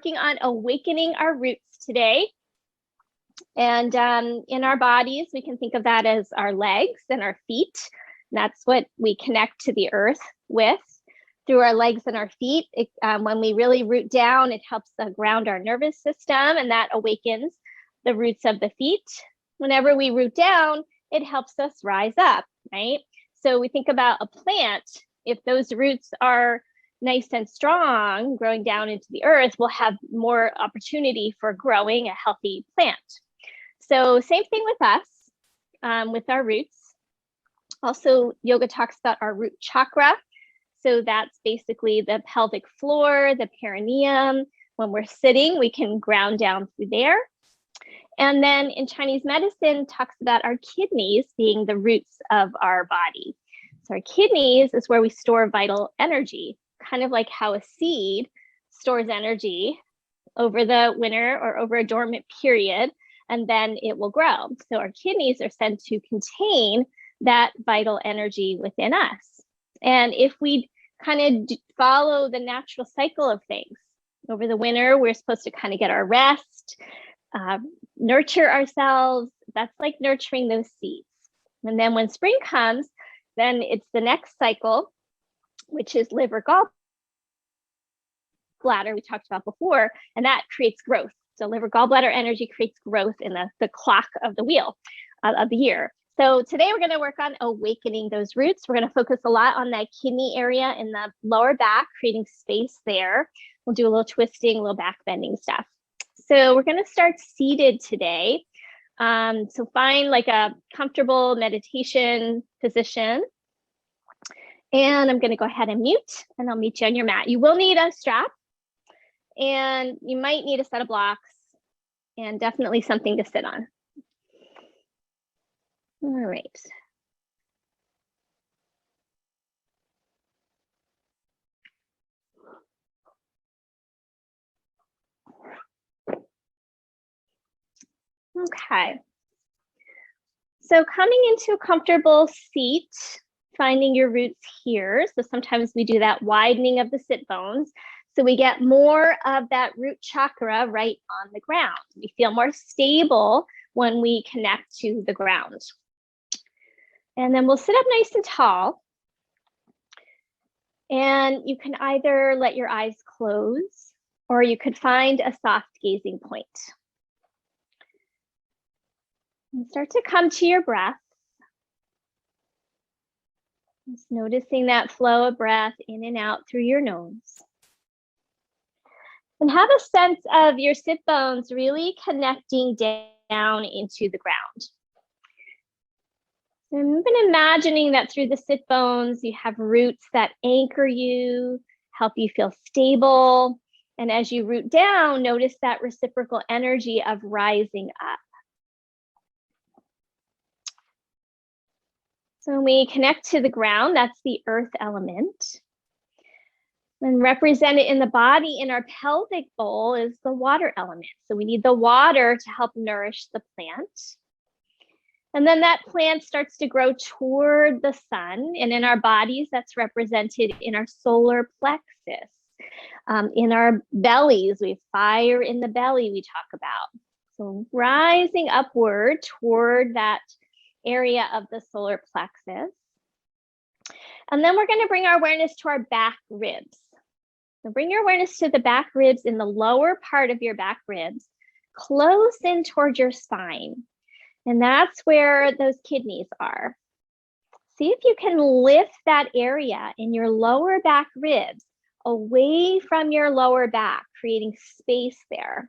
working on awakening our roots today. And in our bodies, we can think of that as our legs and our feet. And that's what we connect to the earth with through our legs and our feet. When we really root down, it helps ground our nervous system, and that awakens the roots of the feet. Whenever we root down, it helps us rise up, right? So we think about a plant. If those roots are nice and strong, growing down into the earth, we'll have more opportunity for growing a healthy plant. So same thing with us, with our roots. Also, yoga talks about our root chakra. So that's basically the pelvic floor, the perineum. When we're sitting, we can ground down through there. And then in Chinese medicine, talks about our kidneys being the roots of our body. So our kidneys is where we store vital energy, kind of like how a seed stores energy over the winter or over a dormant period, and then it will grow. So our kidneys are sent to contain that vital energy within us. And if we kind of follow the natural cycle of things, over the winter, we're supposed to kind of get our rest, nurture ourselves. That's like nurturing those seeds. And then when spring comes, then it's the next cycle, which is liver gallbladder we talked about before, and that creates growth. So liver gallbladder energy creates growth in the clock of the wheel of the year. So today we're going to work on awakening those roots. We're going to focus a lot on that kidney area in the lower back, creating space there. We'll do a little twisting, a little back bending stuff. So we're going to start seated today. So find like a comfortable meditation position. And I'm going to go ahead and mute, and I'll meet you on your mat. You will need a strap, and you might need a set of blocks, and definitely something to sit on. All right. Okay. So coming into a comfortable seat, finding your roots here. So sometimes we do that widening of the sit bones. So we get more of that root chakra right on the ground. We feel more stable when we connect to the ground. And then we'll sit up nice and tall. And you can either let your eyes close, or you could find a soft gazing point. And start to come to your breath. Just noticing that flow of breath in and out through your nose. And have a sense of your sit bones really connecting down into the ground. And I've been imagining that through the sit bones, you have roots that anchor you, help you feel stable. And as you root down, notice that reciprocal energy of rising up. So when we connect to the ground, that's the earth element. And represented in the body in our pelvic bowl is the water element. So we need the water to help nourish the plant. And then that plant starts to grow toward the sun. And in our bodies, that's represented in our solar plexus. In our bellies, we have fire in the belly we talk about. So rising upward toward that area of the solar plexus. And then we're going to bring our awareness to our back ribs. So bring your awareness to the back ribs in the lower part of your back ribs, close in toward your spine. And that's where those kidneys are. See if you can lift that area in your lower back ribs away from your lower back, creating space there.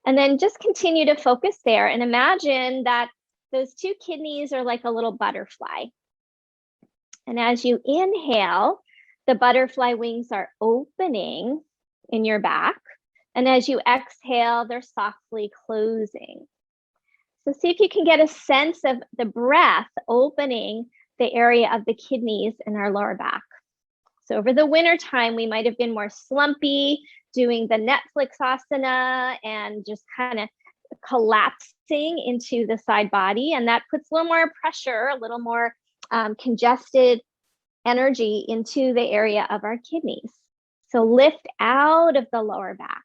And then just continue to focus there and imagine that those two kidneys are like a little butterfly. And as you inhale, the butterfly wings are opening in your back. And as you exhale, they're softly closing. So see if you can get a sense of the breath opening the area of the kidneys in our lower back. So over the winter time, we might have been more slumpy, doing the Netflix asana and just kind of collapsing into the side body. And that puts a little more pressure, a little more congested energy into the area of our kidneys. So lift out of the lower back.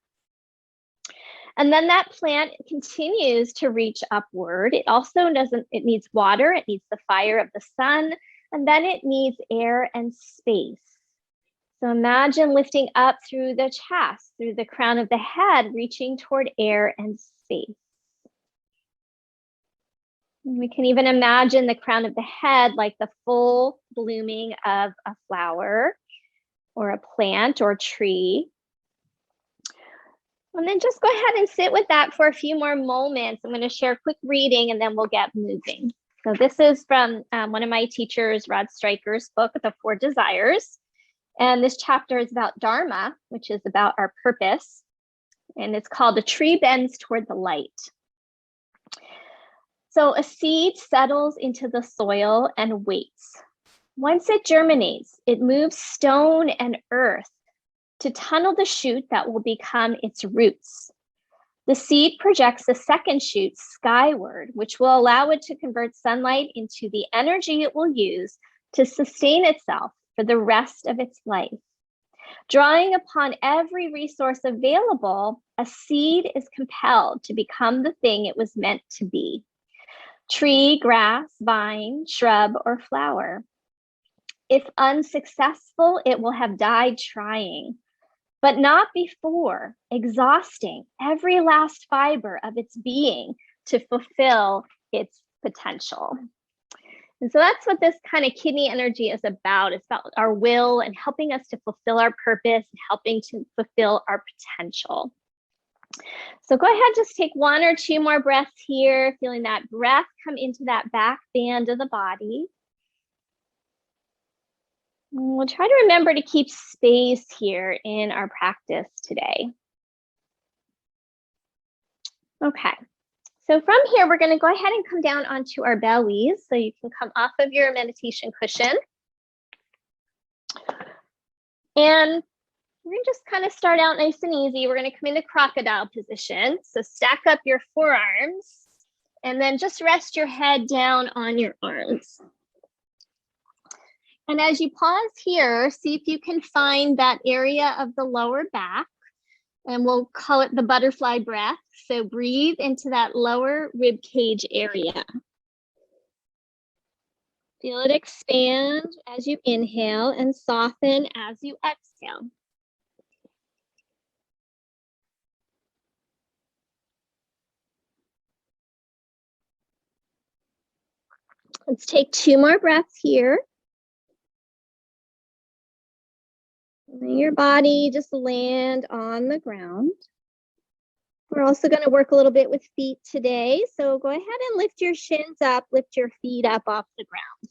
And then that plant continues to reach upward. It also it needs water, it needs the fire of the sun, and then it needs air and space. So imagine lifting up through the chest, through the crown of the head, reaching toward air and space. And we can even imagine the crown of the head like the full blooming of a flower or a plant or tree. And then just go ahead and sit with that for a few more moments. I'm going to share a quick reading and then we'll get moving. So this is from one of my teachers, Rod Stryker's book, The 4 Desires. And this chapter is about Dharma, which is about our purpose. And it's called A Tree Bends Toward the Light. So a seed settles into the soil and waits. Once it germinates, it moves stone and earth to tunnel the shoot that will become its roots. The seed projects a second shoot skyward, which will allow it to convert sunlight into the energy it will use to sustain itself for the rest of its life. Drawing upon every resource available, a seed is compelled to become the thing it was meant to be: tree, grass, vine, shrub, or flower. If unsuccessful, it will have died trying, but not before exhausting every last fiber of its being to fulfill its potential. And so that's what this kind of kidney energy is about. It's about our will and helping us to fulfill our purpose and helping to fulfill our potential. So go ahead, just take 1 or 2 more breaths here, feeling that breath come into that back band of the body. And we'll try to remember to keep space here in our practice today. Okay, so from here, we're going to go ahead and come down onto our bellies. So you can come off of your meditation cushion. And we're going to just kind of start out nice and easy. We're going to come into crocodile position. So stack up your forearms and then just rest your head down on your arms. And as you pause here, see if you can find that area of the lower back, and we'll call it the butterfly breath. So breathe into that lower rib cage area. Feel it expand as you inhale and soften as you exhale. Let's take 2 more breaths here. Let your body just land on the ground. We're also going to work a little bit with feet today. So go ahead and lift your shins up, lift your feet up off the ground.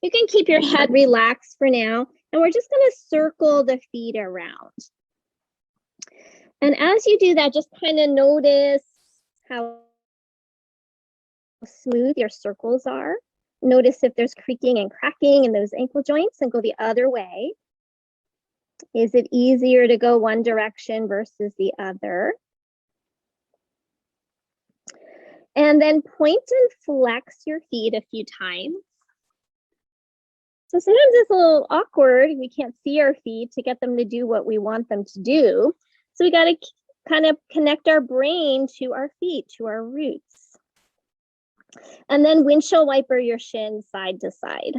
You can keep your head relaxed for now. And we're just going to circle the feet around. And as you do that, just kind of notice how smooth your circles are. Notice if there's creaking and cracking in those ankle joints, and go the other way. Is it easier to go one direction versus the other? And then point and flex your feet a few times. So sometimes it's a little awkward. We can't see our feet to get them to do what we want them to do. So we got to kind of connect our brain to our feet, to our roots. And then windshield wiper your shins side to side.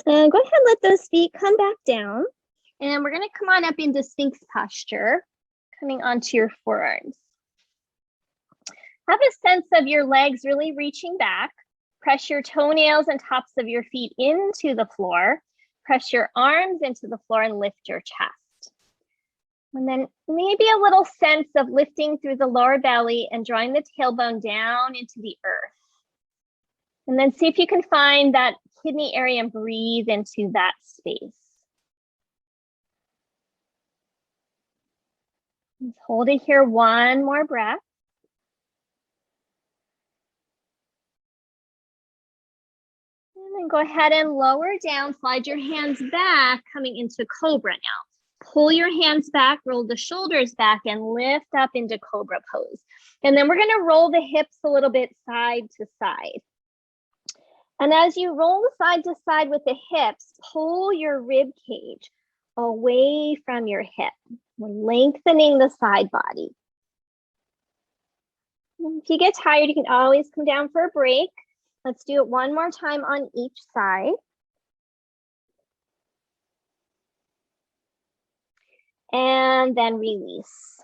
And go ahead and let those feet come back down. And we're going to come on up into Sphinx posture, coming onto your forearms. Have a sense of your legs really reaching back. Press your toenails and tops of your feet into the floor. Press your arms into the floor and lift your chest. And then maybe a little sense of lifting through the lower belly and drawing the tailbone down into the earth. And then see if you can find that kidney area and breathe into that space. Let's hold it here, 1 more breath. And then go ahead and lower down, slide your hands back, coming into Cobra now. Pull your hands back, roll the shoulders back, and lift up into Cobra pose. And then we're going to roll the hips a little bit side to side. And as you roll side to side with the hips, pull your rib cage away from your hip. We're lengthening the side body. If you get tired, you can always come down for a break. Let's do it one more time on each side. And then release.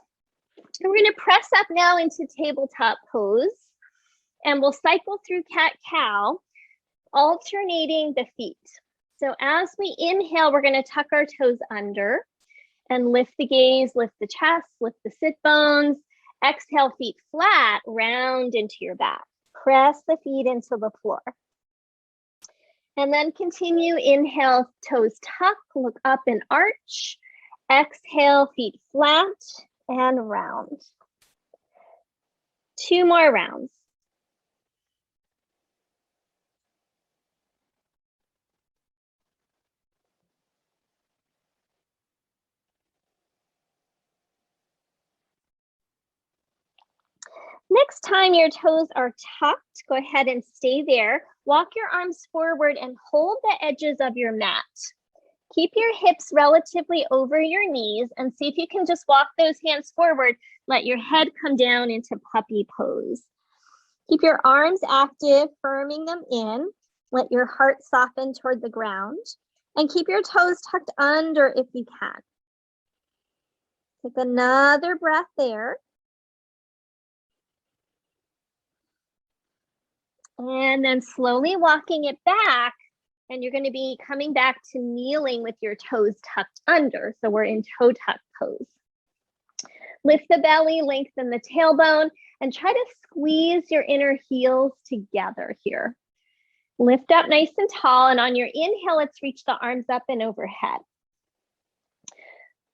And we're going to press up now into tabletop pose. And we'll cycle through cat-cow, alternating the feet. So as we inhale, we're going to tuck our toes under and lift the gaze, lift the chest, lift the sit bones. Exhale, feet flat, round into your back. Press the feet into the floor. And then continue, inhale, toes tuck, look up and arch. Exhale, feet flat and round. 2 more rounds. Next time your toes are tucked, go ahead and stay there. Walk your arms forward and hold the edges of your mat. Keep your hips relatively over your knees and see if you can just walk those hands forward. Let your head come down into puppy pose. Keep your arms active, firming them in. Let your heart soften toward the ground. And keep your toes tucked under if you can. Take another breath there. And then slowly walking it back, and you're going to be coming back to kneeling with your toes tucked under. So we're in toe tuck pose. Lift the belly, lengthen the tailbone, and try to squeeze your inner heels together here. Lift up nice and tall, and on your inhale, let's reach the arms up and overhead.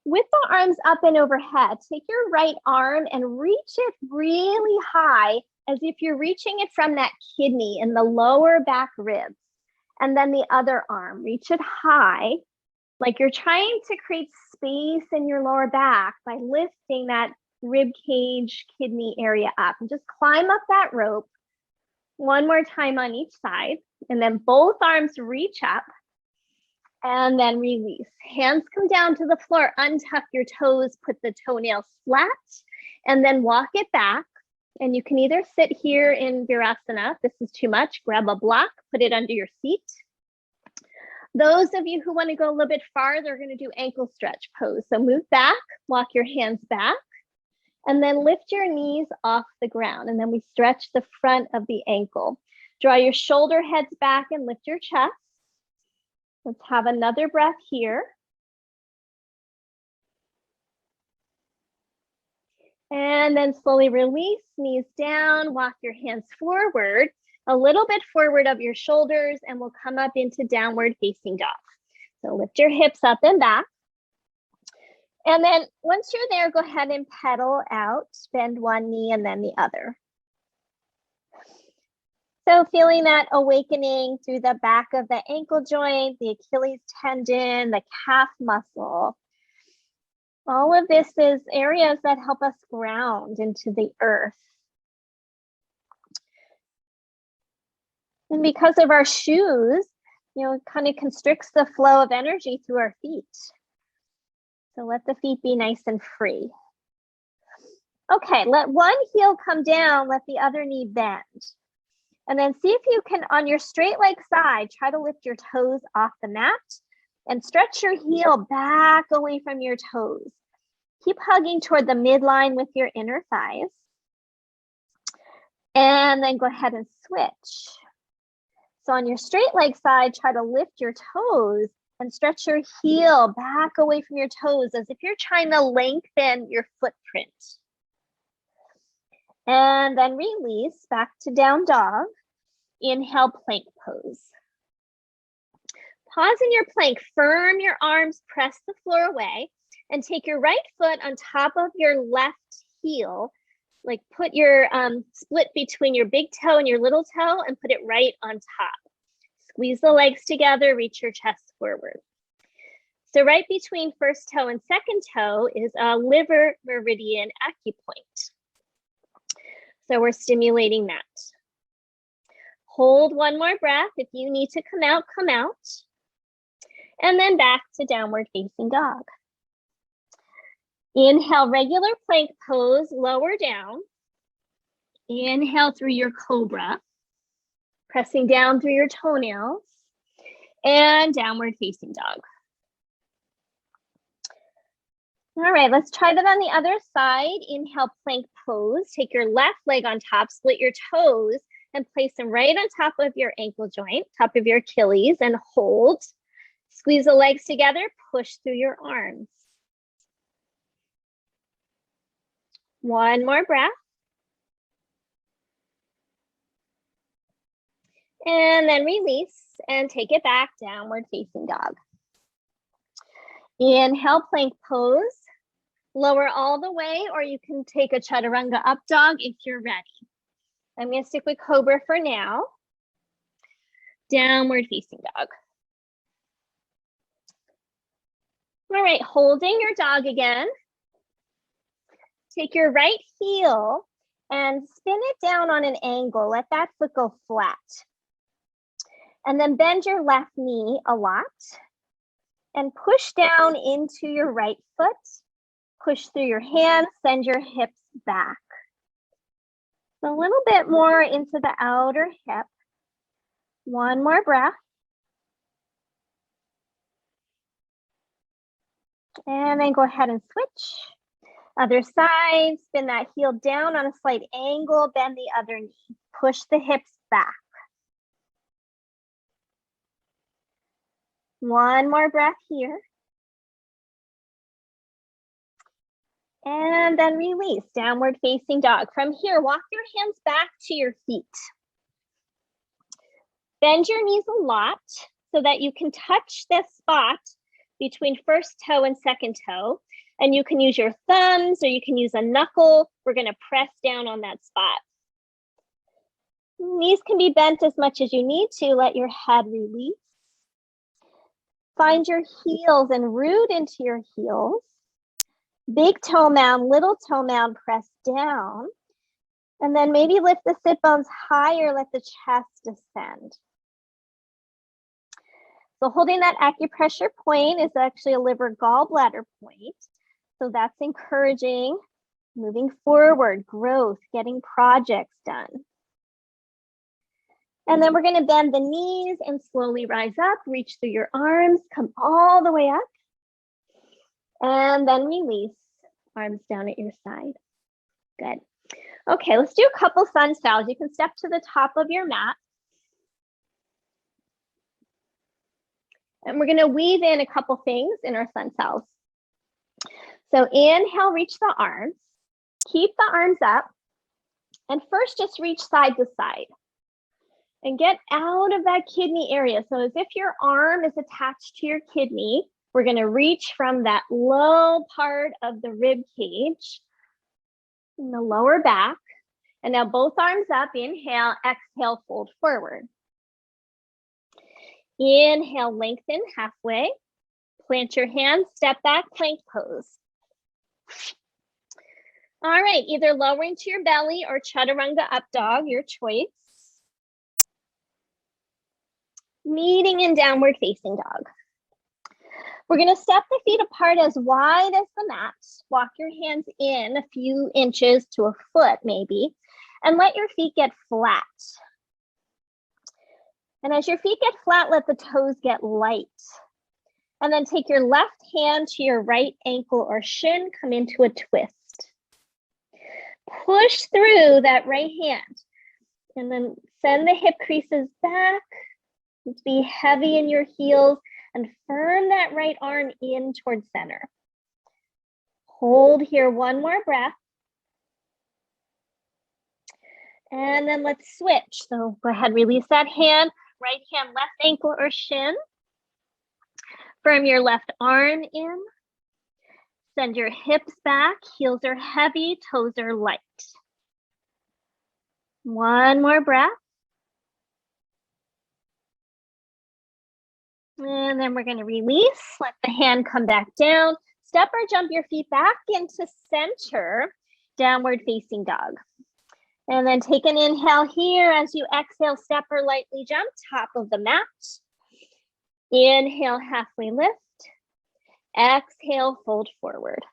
With the arms up and overhead, take your right arm and reach it really high, as if you're reaching it from that kidney in the lower back ribs. And then the other arm, reach it high, like you're trying to create space in your lower back by lifting that rib cage kidney area up. And just climb up that rope one more time on each side. And then both arms reach up and then release. Hands come down to the floor, untuck your toes, put the toenails flat, and then walk it back. And you can either sit here in Virasana. If this is too much, grab a block, put it under your seat. Those of you who want to go a little bit farther are going to do ankle stretch pose. So move back, walk your hands back, and then lift your knees off the ground. And then we stretch the front of the ankle. Draw your shoulder heads back and lift your chest. Let's have another breath here. And then slowly release, knees down, walk your hands forward, a little bit forward of your shoulders, and we'll come up into downward facing dog. So lift your hips up and back. And then once you're there, go ahead and pedal out, bend one knee and then the other. So feeling that awakening through the back of the ankle joint, the Achilles tendon, the calf muscle. All of this is areas that help us ground into the earth. And because of our shoes, it kind of constricts the flow of energy through our feet. So let the feet be nice and free. Okay, let one heel come down, let the other knee bend. And then see if you can, on your straight leg side, try to lift your toes off the mat and stretch your heel back away from your toes. Keep hugging toward the midline with your inner thighs. And then go ahead and switch. So on your straight leg side, try to lift your toes and stretch your heel back away from your toes as if you're trying to lengthen your footprint. And then release back to down dog. Inhale, plank pose. Pause in your plank, firm your arms, press the floor away, and take your right foot on top of your left heel. Like put your split between your big toe and your little toe and put it right on top. Squeeze the legs together, reach your chest forward. So right between first toe and second toe is a liver meridian acupoint. So we're stimulating that. Hold one more breath. If you need to come out, come out. And then back to downward facing dog. Inhale, regular plank pose, lower down. Inhale through your cobra, pressing down through your toenails, and downward facing dog. All right, let's try that on the other side. Inhale, plank pose. Take your left leg on top, split your toes, and place them right on top of your ankle joint, top of your Achilles, and hold. Squeeze the legs together, push through your arms. One more breath. And then release and take it back, downward facing dog. Inhale, plank pose. Lower all the way, or you can take a chaturanga up dog if you're ready. I'm going to stick with cobra for now. Downward facing dog. All right, holding your dog again. Take your right heel and spin it down on an angle. Let that foot go flat. And then bend your left knee a lot and push down into your right foot. Push through your hands, send your hips back. A little bit more into the outer hip. One more breath. And then go ahead and switch. Other side, spin that heel down on a slight angle, bend the other knee. Push the hips back. One more breath here. And then release, downward facing dog. From here, walk your hands back to your feet. Bend your knees a lot so that you can touch this spot between first toe and second toe. And you can use your thumbs or you can use a knuckle. We're going to press down on that spot. Knees can be bent as much as you need to. Let your head release. Find your heels and root into your heels. Big toe mound, little toe mound, press down. And then maybe lift the sit bones higher, let the chest descend. So holding that acupressure point is actually a liver gallbladder point. So that's encouraging moving forward, growth, getting projects done. And then we're going to bend the knees and slowly rise up, reach through your arms, come all the way up. And then release, arms down at your side. Good. Okay, let's do a couple sun styles. You can step to the top of your mat. And we're going to weave in a couple things in our sun styles. So inhale, reach the arms. Keep the arms up. And first, just reach side to side. And get out of that kidney area. So as if your arm is attached to your kidney, we're going to reach from that low part of the rib cage in the lower back. And now both arms up. Inhale, exhale, fold forward. Inhale, lengthen halfway. Plant your hands, step back, plank pose. All right, either lowering to your belly or chaturanga up dog, your choice. Meeting in downward facing dog. We're going to step the feet apart as wide as the mat. Walk your hands in a few inches to a foot maybe, and let your feet get flat. And as your feet get flat, let the toes get light. And then take your left hand to your right ankle or shin, come into a twist. Push through that right hand, and then send the hip creases back. Be heavy in your heels and firm that right arm in towards center. Hold here, one more breath. And then let's switch. So go ahead, release that hand, right hand, left ankle or shin. Firm your left arm in. Send your hips back, heels are heavy, toes are light. One more breath. And then we're going to release, let the hand come back down. Step or jump your feet back into center, downward facing dog. And then take an inhale here. As you exhale, step or lightly jump, top of the mat. Inhale, halfway lift. Exhale, fold forward.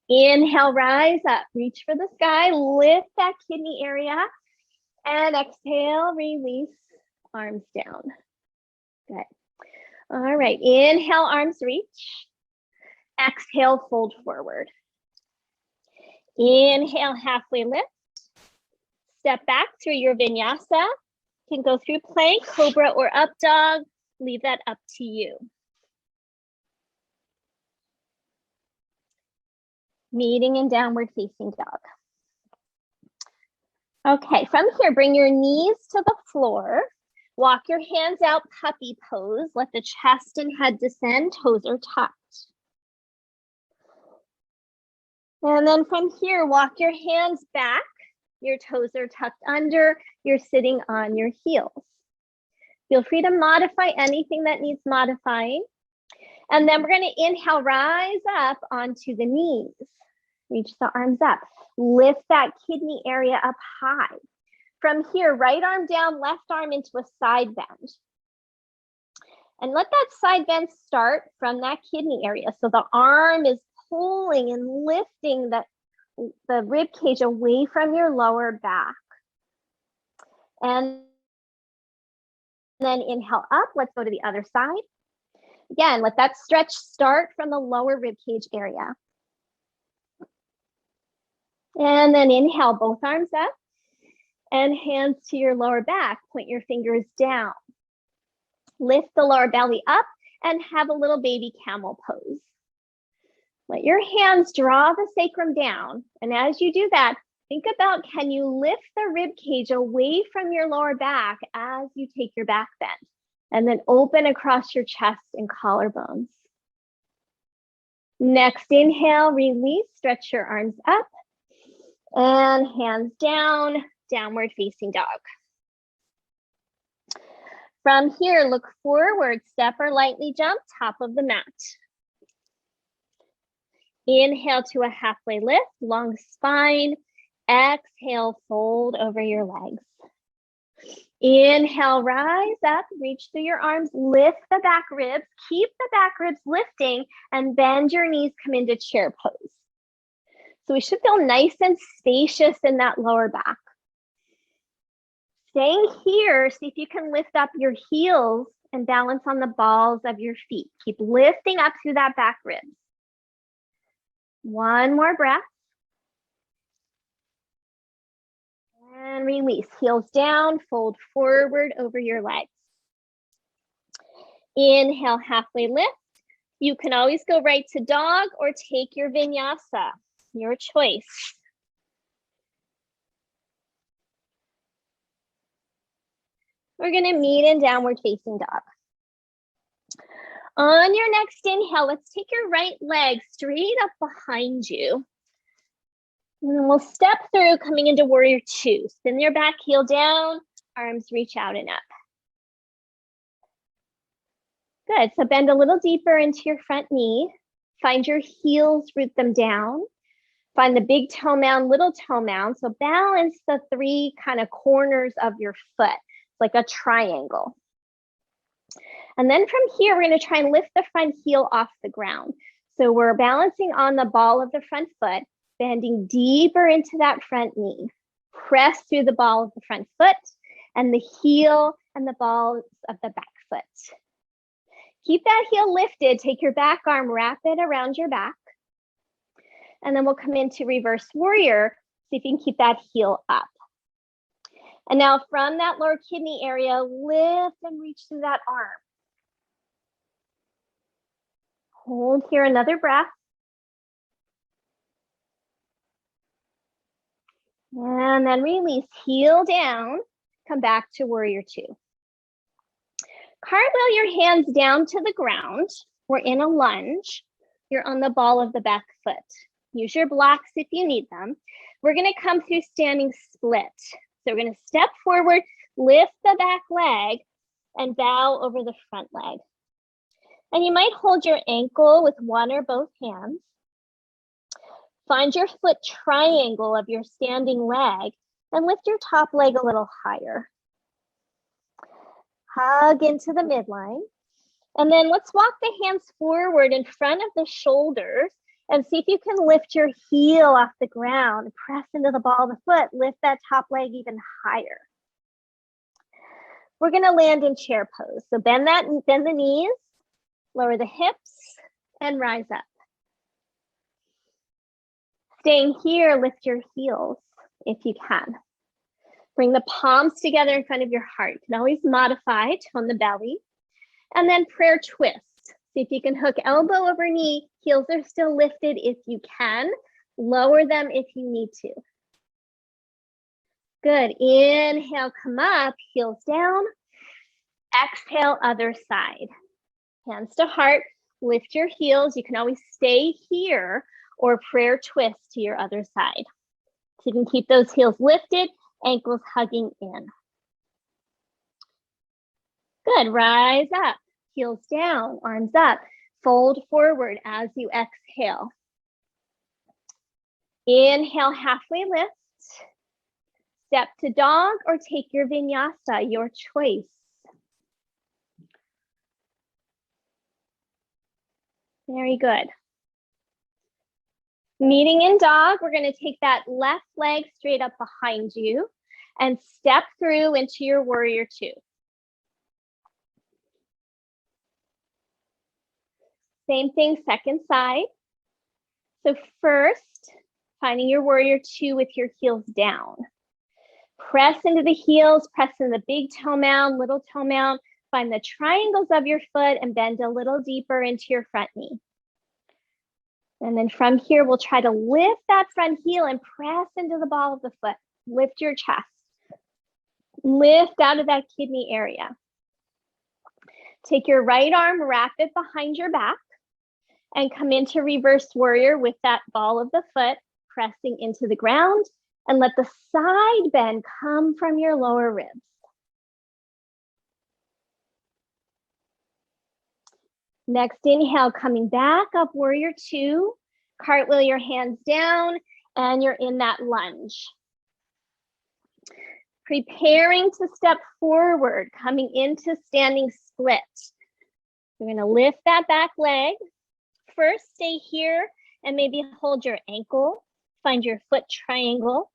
Inhale, rise up, reach for the sky, lift that kidney area. And exhale, release, arms down. Good. All right, inhale, arms reach. Exhale, fold forward. Inhale, halfway lift. Step back through your vinyasa. You can go through plank, cobra, or up dog. Leave that up to you. Meeting in downward facing dog. Okay, from here, bring your knees to the floor. Walk your hands out, puppy pose. Let the chest and head descend, toes are tucked. And then from here, walk your hands back. Your toes are tucked under. You're sitting on your heels. Feel free to modify anything that needs modifying. And then we're going to inhale, rise up onto the knees. Reach the arms up. Lift that kidney area up high. From here, right arm down, left arm into a side bend. And let that side bend start from that kidney area. So the arm is pulling and lifting the rib cage away from your lower back. And then inhale up. Let's go to the other side. Again, let that stretch start from the lower rib cage area. And then inhale, both arms up and hands to your lower back. Point your fingers down. Lift the lower belly up and have a little baby camel pose. Let your hands draw the sacrum down. And as you do that, think about, can you lift the rib cage away from your lower back as you take your back bend? And then open across your chest and collarbones. Next inhale, release, stretch your arms up. And hands down, downward facing dog. From here, look forward, step or lightly jump, top of the mat. Inhale to a halfway lift, long spine. Exhale, fold over your legs. Inhale, rise up, reach through your arms, lift the back ribs, keep the back ribs lifting, and bend your knees, come into chair pose. So we should feel nice and spacious in that lower back. Staying here, see if you can lift up your heels and balance on the balls of your feet. Keep lifting up through that back rib. One more breath. And release, heels down, fold forward over your legs. Inhale, halfway lift. You can always go right to dog or take your vinyasa. Your choice. We're going to meet in downward facing dog. On your next inhale, let's take your right leg straight up behind you. And then we'll step through coming into warrior two. Spin your back heel down, arms reach out and up. Good, so bend a little deeper into your front knee. Find your heels, root them down. Find the big toe mound, little toe mound. So balance the three kind of corners of your foot, like a triangle. And then from here, we're going to try and lift the front heel off the ground. So we're balancing on the ball of the front foot, bending deeper into that front knee. Press through the ball of the front foot and the heel and the balls of the back foot. Keep that heel lifted. Take your back arm, wrap it around your back. And then we'll come into reverse warrior. See if you can keep that heel up. And now from that lower kidney area, lift and reach through that arm. Hold here another breath. And then release, heel down, come back to warrior two. Cartwheel your hands down to the ground. We're in a lunge. You're on the ball of the back foot. Use your blocks if you need them. We're going to come through standing split. So we're going to step forward, lift the back leg, and bow over the front leg. And you might hold your ankle with one or both hands. Find your foot triangle of your standing leg and lift your top leg a little higher. Hug into the midline. And then let's walk the hands forward in front of the shoulders and see if you can lift your heel off the ground. Press into the ball of the foot. Lift that top leg even higher. We're going to land in chair pose. So bend the knees, lower the hips, and rise up. Staying here, lift your heels if you can. Bring the palms together in front of your heart. You can always modify, tone the belly. And then prayer twist. See if you can hook elbow over knee. Heels are still lifted if you can. Lower them if you need to. Good. Inhale, come up, heels down. Exhale, other side. Hands to heart. Lift your heels. You can always stay here or prayer twist to your other side. So you can keep those heels lifted, ankles hugging in. Good, rise up, heels down, arms up, fold forward as you exhale. Inhale, halfway lift. Step to dog or take your vinyasa, your choice. Very good. Meeting in dog, we're going to take that left leg straight up behind you and step through into your warrior two. Same thing, second side. So first, finding your warrior two with your heels down. Press into the heels, press into the big toe mound, little toe mound. Find the triangles of your foot and bend a little deeper into your front knee. And then from here, we'll try to lift that front heel and press into the ball of the foot. Lift your chest. Lift out of that kidney area. Take your right arm, wrap it behind your back, and come into reverse warrior with that ball of the foot pressing into the ground, and let the side bend come from your lower ribs. Next inhale, coming back up, warrior two, cartwheel your hands down, and you're in that lunge. Preparing to step forward, coming into standing split. You're gonna lift that back leg. First, stay here and maybe hold your ankle. Find your foot triangle.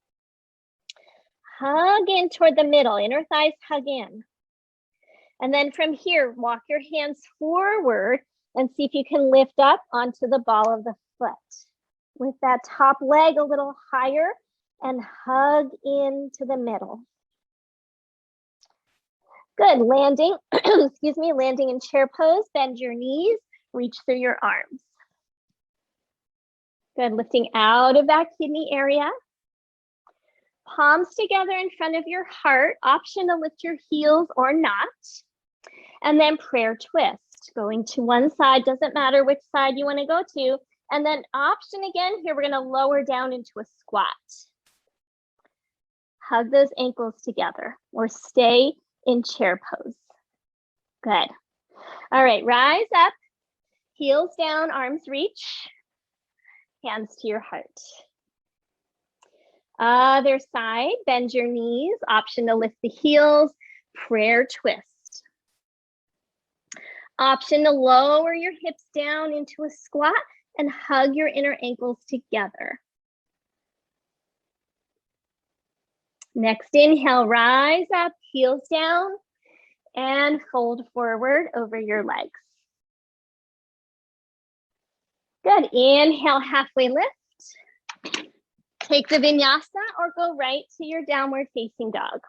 Hug in toward the middle, inner thighs hug in. And then from here, walk your hands forward and see if you can lift up onto the ball of the foot. With that top leg a little higher and hug into the middle. Good, landing, excuse me, landing in chair pose, bend your knees, reach through your arms. Good, lifting out of that kidney area. Palms together in front of your heart, option to lift your heels or not. And then prayer twist, going to one side, doesn't matter which side you want to go to. And then option again, here we're going to lower down into a squat. Hug those ankles together or stay in chair pose. Good. All right, rise up, heels down, arms reach, hands to your heart. Other side, bend your knees, option to lift the heels, prayer twist. Option to lower your hips down into a squat and hug your inner ankles together. Next inhale, rise up, heels down, and fold forward over your legs. Good, inhale, halfway lift. Take the vinyasa or go right to your downward facing dog.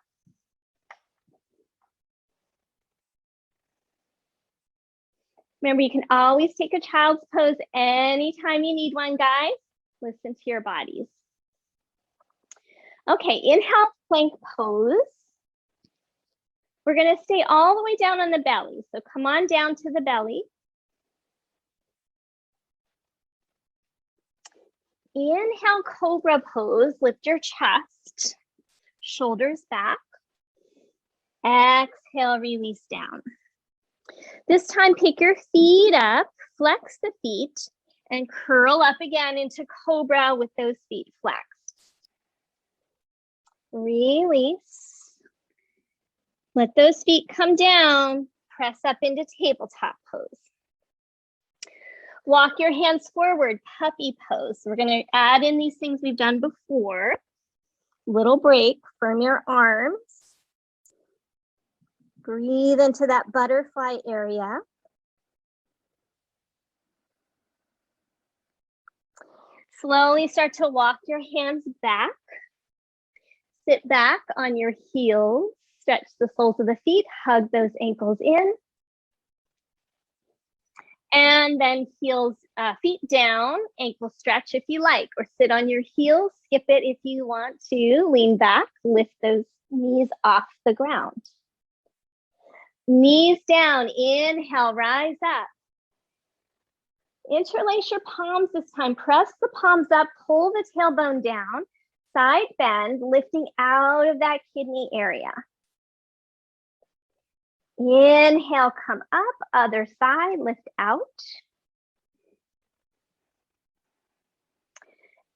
Remember, you can always take a child's pose anytime you need one, guys. Listen to your bodies. Okay, inhale, plank pose. We're gonna stay all the way down on the belly. So come on down to the belly. Inhale, cobra pose, lift your chest, shoulders back. Exhale, release down. This time, pick your feet up, flex the feet, And curl up again into cobra with those feet flexed. Release. Let those feet come down. Press up into tabletop pose. Walk your hands forward, puppy pose. We're going to add in these things we've done before. Little break, firm your arms. Breathe into that butterfly area. Slowly start to walk your hands back. Sit back on your heels. Stretch the soles of the feet. Hug those ankles in. And then feet down, ankle stretch if you like, or sit on your heels, skip it if you want to. Lean back, lift those knees off the ground. Knees down, inhale, rise up. Interlace your palms this time. Press the palms up, pull the tailbone down, side bend, lifting out of that kidney area. Inhale, come up, other side, lift out.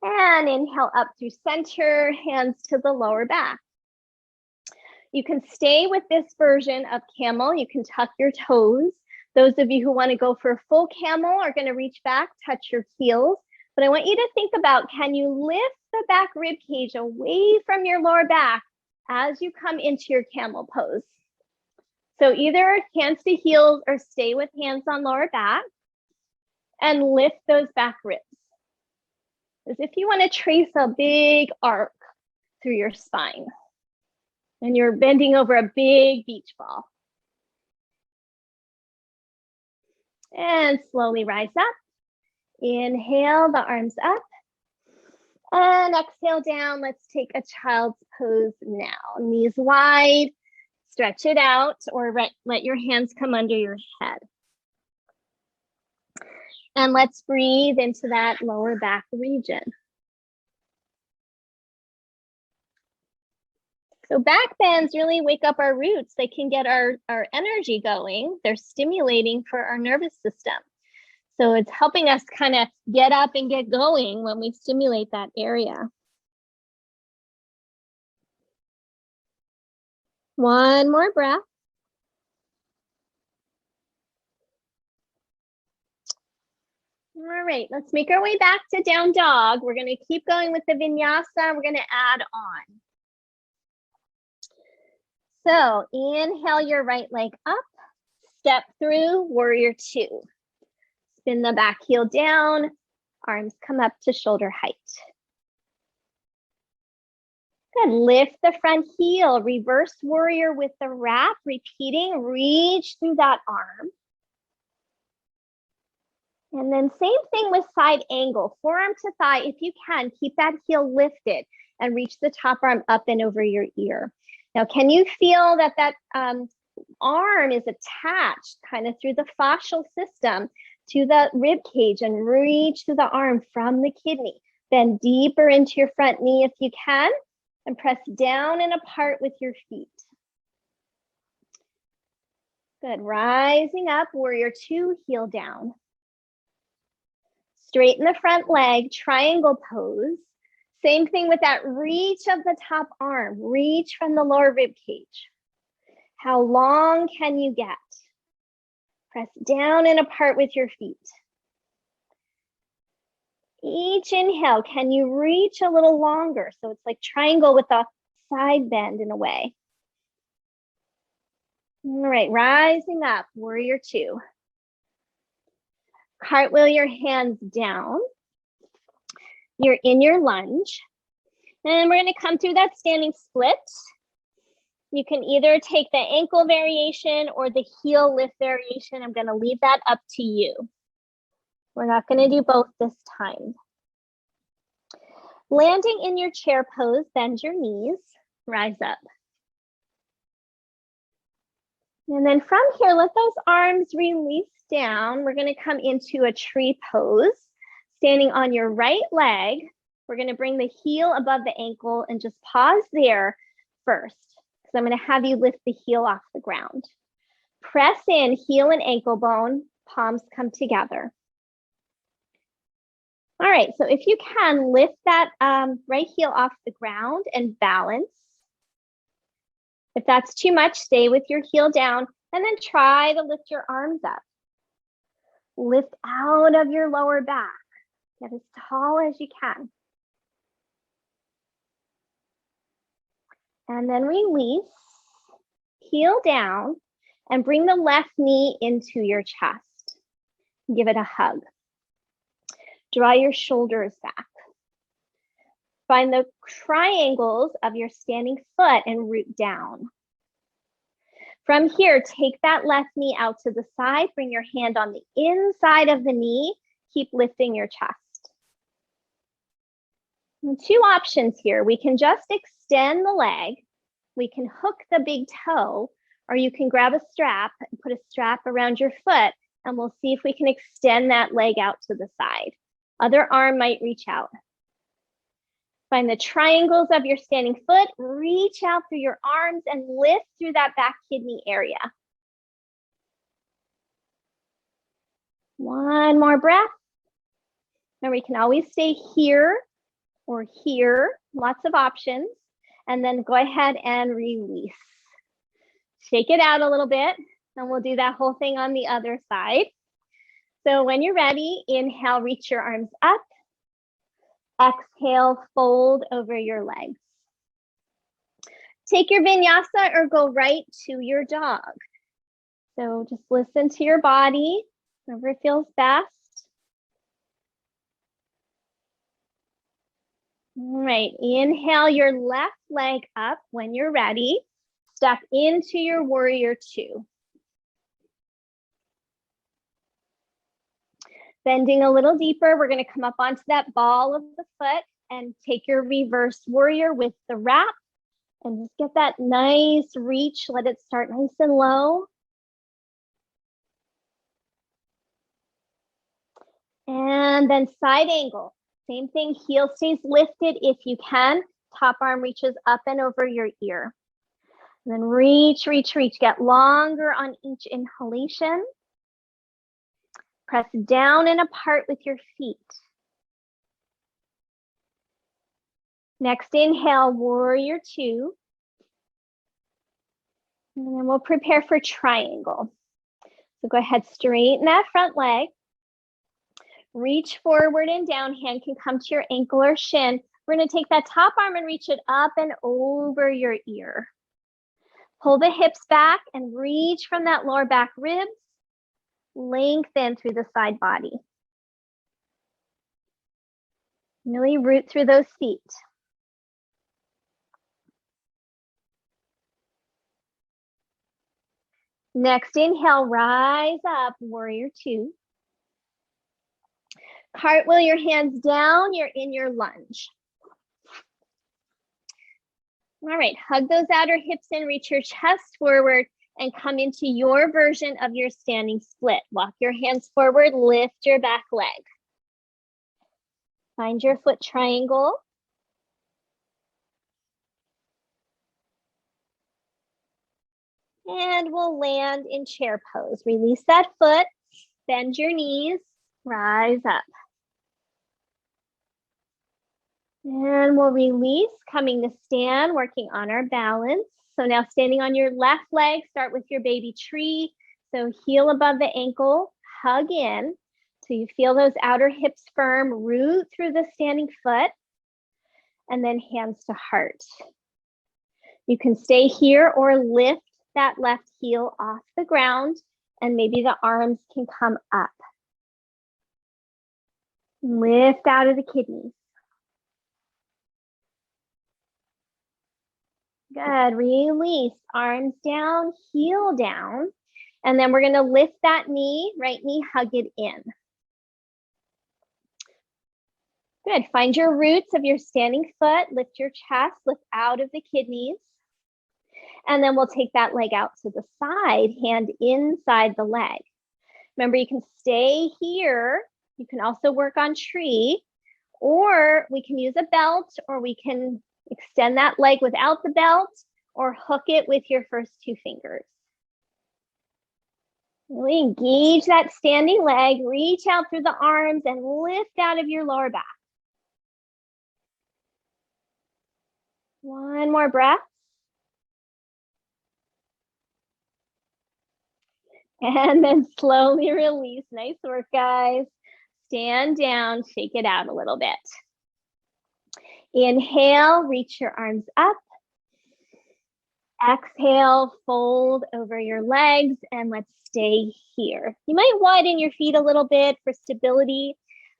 And inhale up through center, hands to the lower back. You can stay with this version of camel. You can tuck your toes. Those of you who want to go for a full camel are going to reach back, touch your heels. But I want you to think about, can you lift the back rib cage away from your lower back as you come into your camel pose? So either hands to heels or stay with hands on lower back and lift those back ribs. As if you want to trace a big arc through your spine and you're bending over a big beach ball. And slowly rise up. Inhale, the arms up. And exhale down. Let's take a child's pose now. Knees wide. Stretch it out or let your hands come under your head. And let's breathe into that lower back region. So back bends really wake up our roots. They can get our energy going. They're stimulating for our nervous system. So it's helping us kind of get up and get going when we stimulate that area. One more breath. All right, let's make our way back to down dog. We're going to keep going with the vinyasa. We're going to add on. So inhale your right leg up, step through warrior two. Spin the back heel down, arms come up to shoulder height. Good, lift the front heel, reverse warrior with the wrap, repeating, reach through that arm. And then same thing with side angle, forearm to thigh. If you can, keep that heel lifted and reach the top arm up and over your ear. Now, can you feel that arm is attached kind of through the fascial system to the rib cage and reach through the arm from the kidney. Bend deeper into your front knee if you can and press down and apart with your feet. Good, rising up, warrior two, heel down. Straighten the front leg, triangle pose. Same thing with that reach of the top arm, reach from the lower rib cage. How long can you get? Press down and apart with your feet. Each inhale, can you reach a little longer? So it's like triangle with a side bend in a way. All right, rising up, warrior two. Cartwheel your hands down. You're in your lunge. And we're going to come through that standing split. You can either take the ankle variation or the heel lift variation. I'm going to leave that up to you. We're not going to do both this time. Landing in your chair pose, bend your knees, rise up. And then from here, let those arms release down. We're going to come into a tree pose. Standing on your right leg, we're going to bring the heel above the ankle and just pause there first, because I'm going to have you lift the heel off the ground. Press in, heel and ankle bone, palms come together. All right, so if you can, lift that right heel off the ground and balance. If that's too much, stay with your heel down and then try to lift your arms up. Lift out of your lower back. Get as tall as you can. And then release, heel down, and bring the left knee into your chest. Give it a hug. Draw your shoulders back. Find the triangles of your standing foot and root down. From here, take that left knee out to the side. Bring your hand on the inside of the knee. Keep lifting your chest. And two options here. We can just extend the leg. We can hook the big toe, or you can grab a strap and put a strap around your foot, and we'll see if we can extend that leg out to the side. Other arm might reach out. Find the triangles of your standing foot, reach out through your arms and lift through that back kidney area. One more breath. Now we can always stay here or here, lots of options, and then go ahead and release. Shake it out a little bit, and we'll do that whole thing on the other side. So when you're ready, inhale, reach your arms up. Exhale, fold over your legs. Take your vinyasa or go right to your dog. So just listen to your body, whatever feels best. All right, inhale your left leg up when you're ready. Step into your warrior two. Bending a little deeper, we're going to come up onto that ball of the foot and take your reverse warrior with the wrap and just get that nice reach. Let it start nice and low. And then side angle. Same thing, heel stays lifted if you can. Top arm reaches up and over your ear. And then reach, reach, reach. Get longer on each inhalation. Press down and apart with your feet. Next inhale, warrior two. And then we'll prepare for triangle. So go ahead, straighten that front leg. Reach forward and down, hand can come to your ankle or shin. We're gonna take that top arm and reach it up and over your ear. Pull the hips back and reach from that lower back ribs. Lengthen through the side body. Really root through those feet. Next inhale, rise up, warrior two. Cartwheel your hands down, you're in your lunge. All right, hug those outer hips in, reach your chest forward and come into your version of your standing split. Walk your hands forward, lift your back leg. Find your foot triangle. And we'll land in chair pose. Release that foot, bend your knees, rise up. And we'll release, coming to stand, working on our balance. So now standing on your left leg, start with your baby tree. So heel above the ankle, hug in. So you feel those outer hips firm, root through the standing foot, and then hands to heart. You can stay here or lift that left heel off the ground, and maybe the arms can come up. Lift out of the kidneys. Good, release, arms down, heel down. And then we're gonna lift that knee, right knee, hug it in. Good, find your roots of your standing foot, lift your chest, lift out of the kidneys. And then we'll take that leg out to the side, hand inside the leg. Remember, you can stay here. You can also work on tree, or we can use a belt, or we can extend that leg without the belt, or hook it with your first two fingers. Really engage that standing leg, reach out through the arms and lift out of your lower back. One more breath. And then slowly release. Nice work, guys. Stand down, shake it out a little bit. Inhale, reach your arms up. Exhale, fold over your legs, and let's stay here. You might widen your feet a little bit for stability.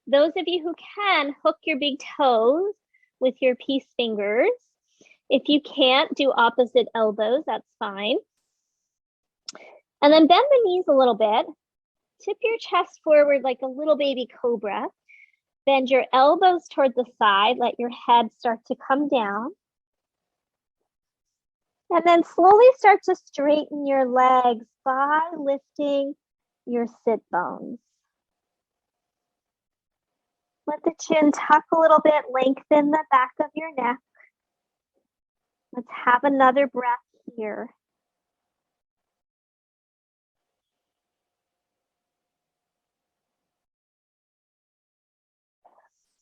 Those of you who can, hook your big toes with your peace fingers. If you can't, do opposite elbows, that's fine. And then bend the knees a little bit. Tip your chest forward like a little baby cobra. Bend your elbows toward the side. Let your head start to come down. And then slowly start to straighten your legs by lifting your sit bones. Let the chin tuck a little bit, lengthen the back of your neck. Let's have another breath here.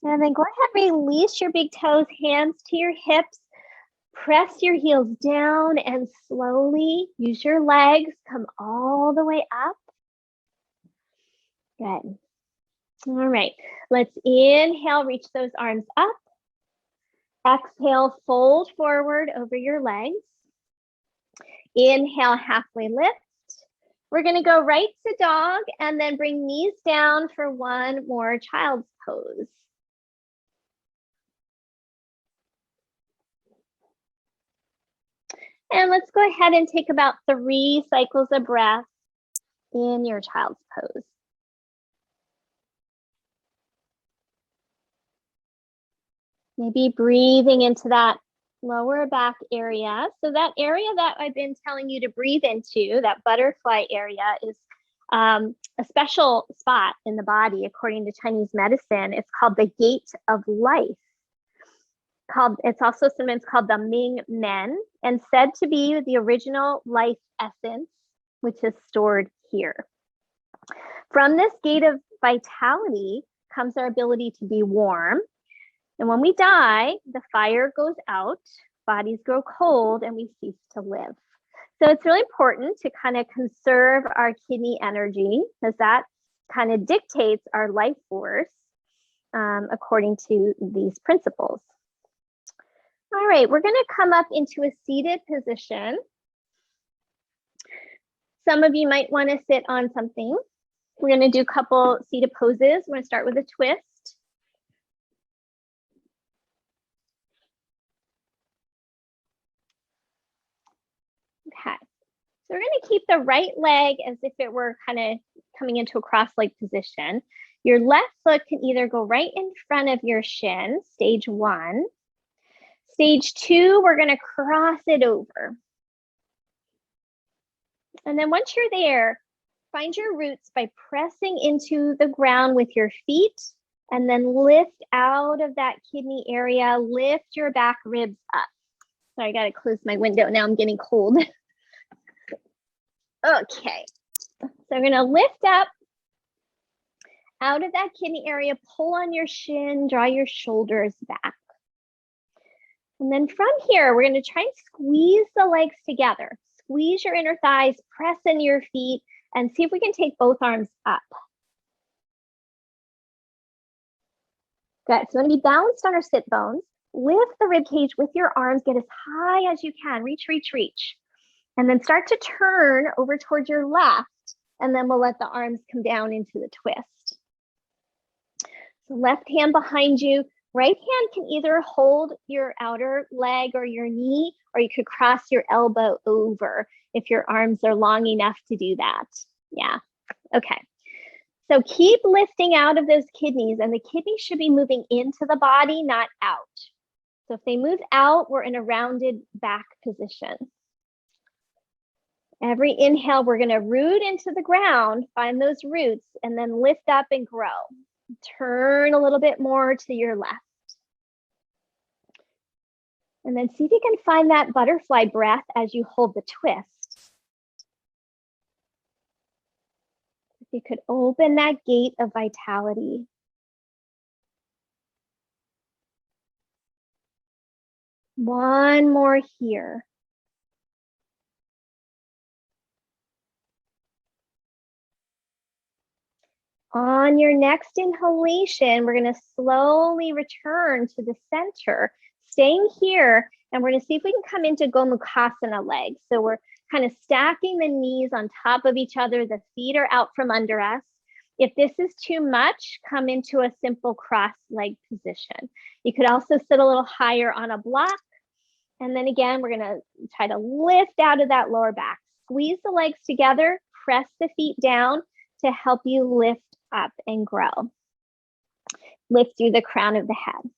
And then go ahead, release your big toes, hands to your hips. Press your heels down and slowly use your legs. Come all the way up. Good. All right. Let's inhale, reach those arms up. Exhale, fold forward over your legs. Inhale, halfway lift. We're going to go right to dog and then bring knees down for one more child's pose. And let's go ahead and take about 3 cycles of breath in your child's pose. Maybe breathing into that lower back area. So that area that I've been telling you to breathe into, that butterfly area, is a special spot in the body according to Chinese medicine. It's called the gate of life. It's also sometimes called the Ming Men, and said to be the original life essence, which is stored here. From this gate of vitality comes our ability to be warm. And when we die, the fire goes out, bodies grow cold, and we cease to live. So it's really important to kind of conserve our kidney energy, because that kind of dictates our life force according to these principles. All right, we're going to come up into a seated position. Some of you might want to sit on something. We're going to do a couple seated poses. We're going to start with a twist. Okay, so we're going to keep the right leg as if it were kind of coming into a cross-leg position. Your left foot can either go right in front of your shin, stage 1. Stage 2, we're going to cross it over. And then once you're there, find your roots by pressing into the ground with your feet, and then lift out of that kidney area, lift your back ribs up. Sorry, I got to close my window. Now I'm getting cold. Okay, so we're going to lift up out of that kidney area, pull on your shin, draw your shoulders back. And then from here, we're going to try and squeeze the legs together. Squeeze your inner thighs, press into your feet, and see if we can take both arms up. Good. So we're going to be balanced on our sit bones. Lift the rib cage with your arms. Get as high as you can. Reach, reach, reach. And then start to turn over towards your left. And then we'll let the arms come down into the twist. So left hand behind you. Right hand can either hold your outer leg or your knee, or you could cross your elbow over if your arms are long enough to do that. Yeah, okay. So keep lifting out of those kidneys, and the kidneys should be moving into the body, not out. So if they move out, we're in a rounded back position. Every inhale, we're gonna root into the ground, find those roots, and then lift up and grow. Turn a little bit more to your left. And then see if you can find that butterfly breath as you hold the twist. You could open that gate of vitality. One more here. On your next inhalation, we're going to slowly return to the center, staying here, and we're going to see if we can come into Gomukasana legs. So we're kind of stacking the knees on top of each other. The feet are out from under us. If this is too much, come into a simple cross leg position. You could also sit a little higher on a block. And then again, we're going to try to lift out of that lower back. Squeeze the legs together, press the feet down to help you lift up and grow. Lift through the crown of the head.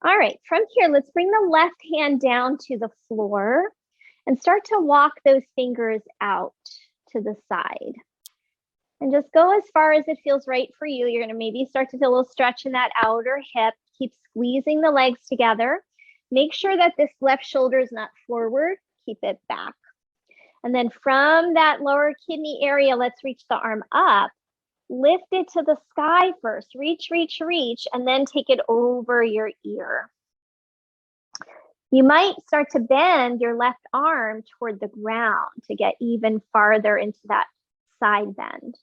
All right, from here, let's bring the left hand down to the floor and start to walk those fingers out to the side. And just go as far as it feels right for you. You're going to maybe start to feel a little stretch in that outer hip. Keep squeezing the legs together. Make sure that this left shoulder is not forward. Keep it back. And then from that lower kidney area, let's reach the arm up. Lift it to the sky first. Reach, reach, reach, and then take it over your ear. You might start to bend your left arm toward the ground to get even farther into that side bend.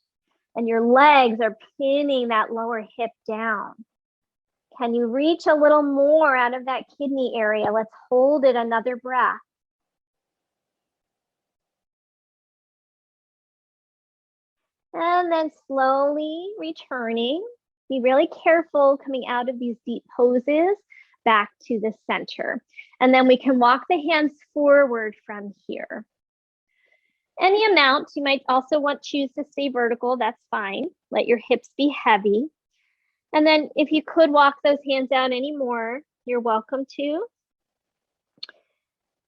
And your legs are pinning that lower hip down. Can you reach a little more out of that kidney area? Let's hold it another breath. And then slowly returning. Be really careful coming out of these deep poses back to the center. And then we can walk the hands forward from here. Any amount. You might also choose to stay vertical. That's fine. Let your hips be heavy. And then if you could walk those hands out anymore, you're welcome to.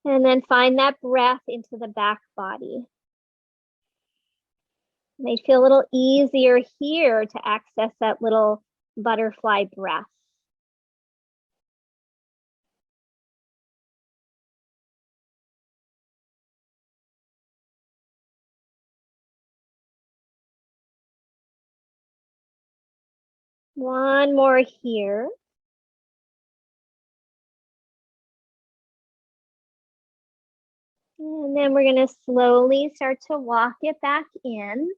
And then find that breath into the back body. It may feel a little easier here to access that little butterfly breath. One more here. And then we're going to slowly start to walk it back in.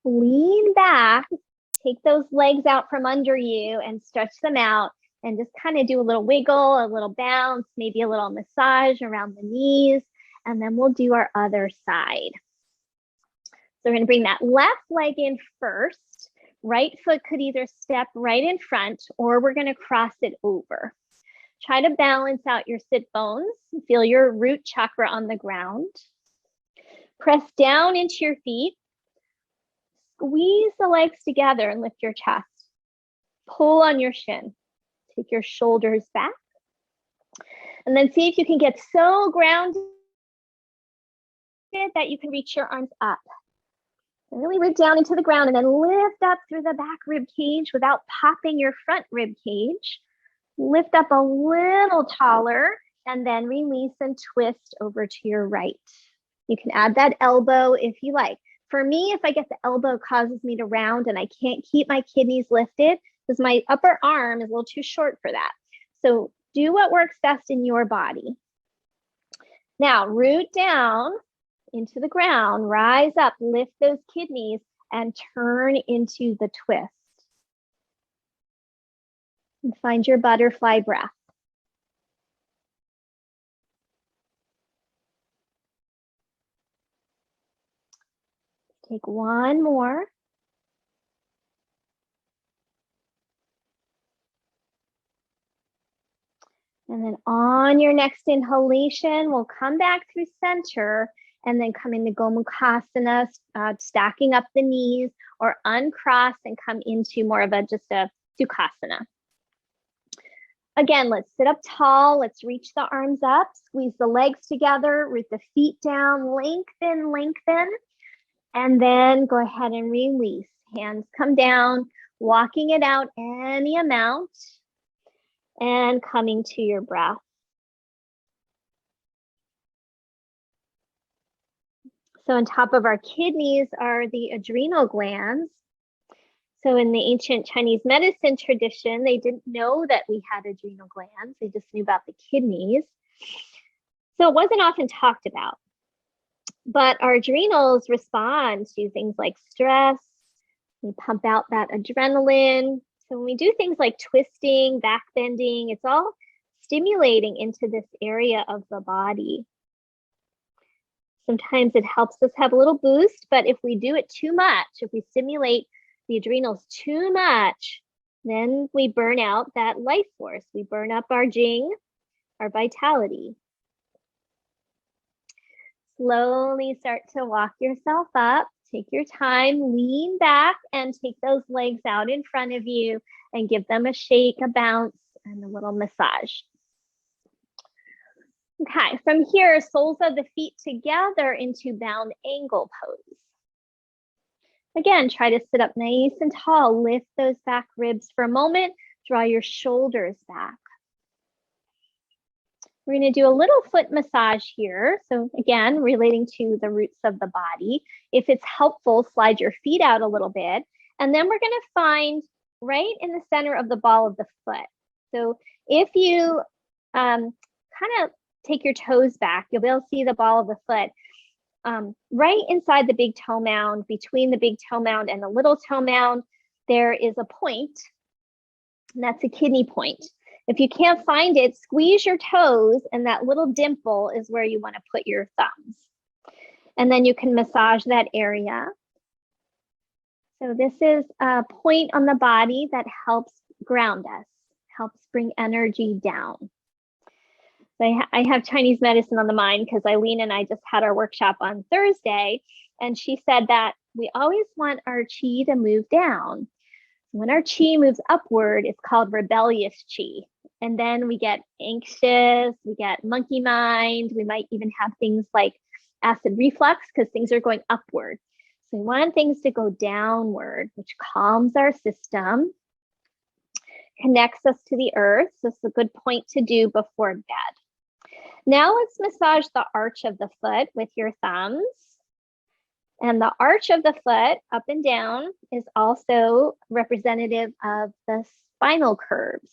Lean back, take those legs out from under you and stretch them out and just kind of do a little wiggle, a little bounce, maybe a little massage around the knees, and then we'll do our other side. So we're going to bring that left leg in first. Right foot could either step right in front or we're going to cross it over. Try to balance out your sit bones. Feel your root chakra on the ground. Press down into your feet. Squeeze the legs together and lift your chest. Pull on your shin. Take your shoulders back. And then see if you can get so grounded that you can reach your arms up. And really root down into the ground and then lift up through the back rib cage without popping your front rib cage. Lift up a little taller and then release and twist over to your right. You can add that elbow if you like. For me, if I get the elbow, it causes me to round and I can't keep my kidneys lifted because my upper arm is a little too short for that. So do what works best in your body. Now root down into the ground, rise up, lift those kidneys and turn into the twist. And find your butterfly breath. Take one more. And then on your next inhalation, we'll come back through center and then come into Gomukhasana, stacking up the knees or uncross and come into more of just a Sukhasana. Again, let's sit up tall. Let's reach the arms up, squeeze the legs together, root the feet down, lengthen, lengthen, and then go ahead and release. Hands come down, walking it out any amount and coming to your breath. So on top of our kidneys are the adrenal glands. So in the ancient Chinese medicine tradition, they didn't know that we had adrenal glands. They just knew about the kidneys. So it wasn't often talked about. But our adrenals respond to things like stress. We pump out that adrenaline. So when we do things like twisting, back bending, it's all stimulating into this area of the body. Sometimes it helps us have a little boost, but if we do it too much, if we stimulate the adrenals too much, then we burn out that life force. We burn up our jing, our vitality. Slowly start to walk yourself up. Take your time, lean back and take those legs out in front of you and give them a shake, a bounce, and a little massage. Okay, from here, soles of the feet together into bound angle pose. Again, try to sit up nice and tall. Lift those back ribs for a moment. Draw your shoulders back. We're going to do a little foot massage here. So again, relating to the roots of the body. If it's helpful, slide your feet out a little bit. And then we're going to find right in the center of the ball of the foot. So if you kind of take your toes back, you'll be able to see the ball of the foot. Right inside the big toe mound, between the big toe mound and the little toe mound, there is a point, and that's a kidney point. If you can't find it, squeeze your toes, and that little dimple is where you want to put your thumbs. And then you can massage that area. So this is a point on the body that helps ground us, helps bring energy down. So I have Chinese medicine on the mind because Eileen and I just had our workshop on Thursday, and she said that we always want our chi to move down. When our chi moves upward, it's called rebellious chi. And then we get anxious, we get monkey mind, we might even have things like acid reflux because things are going upward. So we want things to go downward, which calms our system, connects us to the earth. So it's a good point to do before bed. Now let's massage the arch of the foot with your thumbs. And the arch of the foot up and down is also representative of the spinal curves.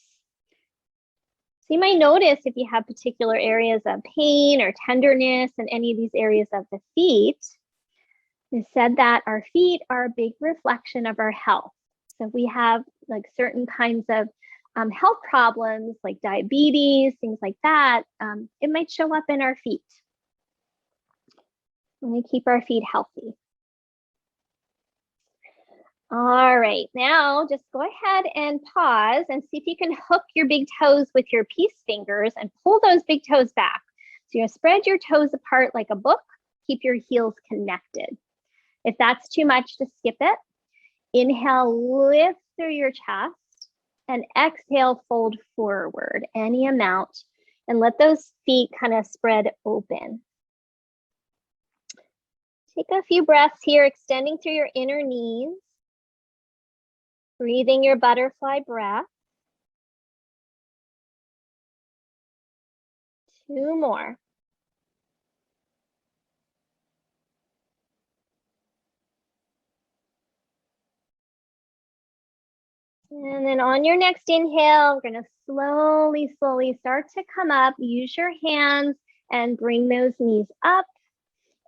So you might notice if you have particular areas of pain or tenderness in any of these areas of the feet. It's said that our feet are a big reflection of our health. So if we have like certain kinds of health problems like diabetes, things like that, it might show up in our feet. We keep our feet healthy. All right, now just go ahead and pause and see if you can hook your big toes with your peace fingers and pull those big toes back. So you're gonna spread your toes apart like a book, keep your heels connected. If that's too much, just skip it. Inhale, lift through your chest, and exhale, fold forward any amount, and let those feet kind of spread open. Take a few breaths here, extending through your inner knees. Breathing your butterfly breath. 2 more. And then on your next inhale, we're going to slowly start to come up. Use your hands and bring those knees up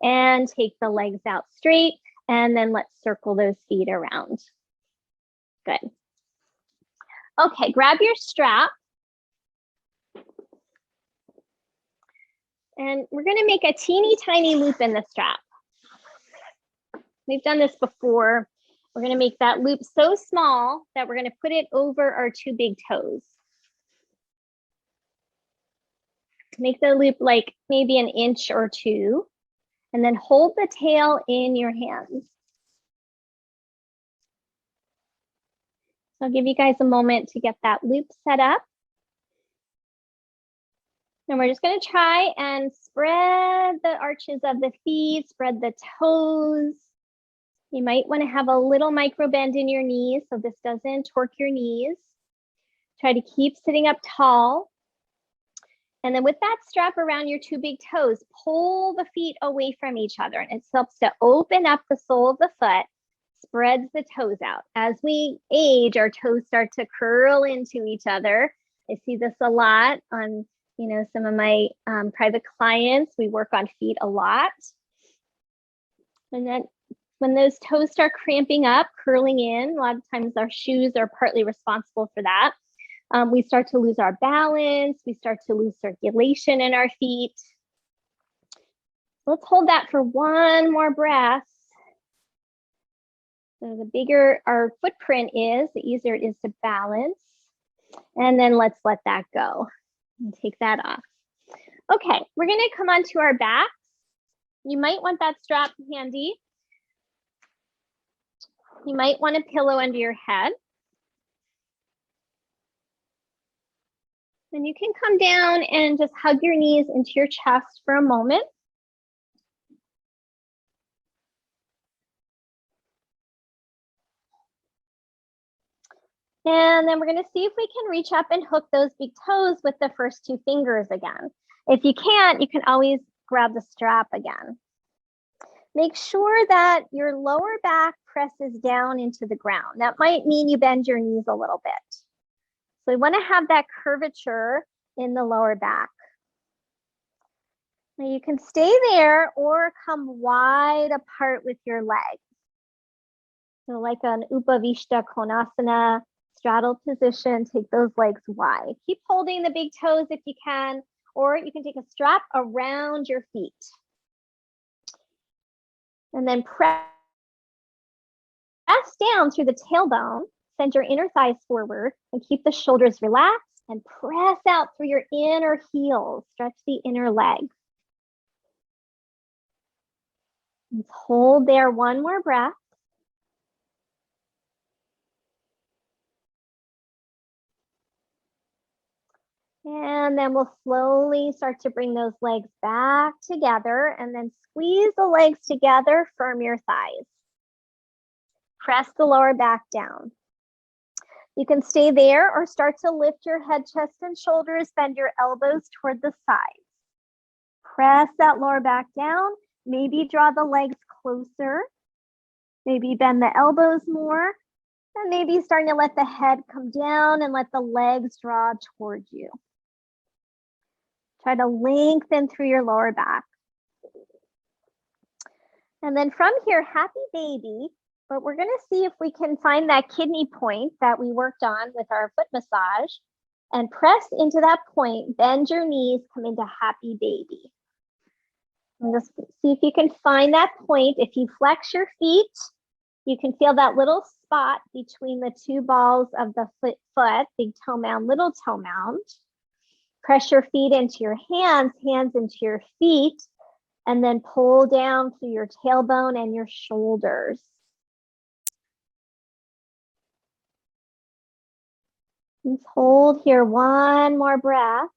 and take the legs out straight. And then let's circle those feet around. Good. Okay, grab your strap. And we're going to make a teeny tiny loop in the strap. We've done this before. We're going to make that loop so small that we're going to put it over our 2 big toes. Make the loop like maybe 1 inch or 2, and then hold the tail in your hands. I'll give you guys a moment to get that loop set up. And we're just going to try and spread the arches of the feet, spread the toes. You might want to have a little micro bend in your knees so this doesn't torque your knees. Try to keep sitting up tall. And then with that strap around your two big toes, pull the feet away from each other. And it helps to open up the sole of the foot, spreads the toes out. As we age, our toes start to curl into each other. I see this a lot on, some of my private clients. We work on feet a lot. And then when those toes start cramping up, curling in, a lot of times our shoes are partly responsible for that. We start to lose our balance. We start to lose circulation in our feet. Let's hold that for one more breath. So the bigger our footprint is, the easier it is to balance. And then let's let that go and take that off. Okay, we're going to come onto our backs. You might want that strap handy. You might want a pillow under your head. And you can come down and just hug your knees into your chest for a moment. And then we're going to see if we can reach up and hook those big toes with the first two fingers again. If you can't, you can always grab the strap again. Make sure that your lower back presses down into the ground. That might mean you bend your knees a little bit. So we want to have that curvature in the lower back. Now you can stay there or come wide apart with your legs. So like an Upavishta Konasana, straddle position, take those legs wide. Keep holding the big toes if you can, or you can take a strap around your feet. And then press down through the tailbone, send your inner thighs forward and keep the shoulders relaxed and press out through your inner heels, stretch the inner leg. Let's hold there one more breath. And then we'll slowly start to bring those legs back together and then squeeze the legs together, firm your thighs. Press the lower back down. You can stay there or start to lift your head, chest, and shoulders, bend your elbows toward the sides. Press that lower back down. Maybe draw the legs closer. Maybe bend the elbows more. And maybe starting to let the head come down and let the legs draw towards you. Try to lengthen through your lower back. And then from here, happy baby, but we're going to see if we can find that kidney point that we worked on with our foot massage and press into that point, bend your knees, come into happy baby. And just see if you can find that point. If you flex your feet, you can feel that little spot between the two balls of the foot, big toe mound, little toe mound. Press your feet into your hands, hands into your feet, and then pull down through your tailbone and your shoulders. Let's hold here one more breath.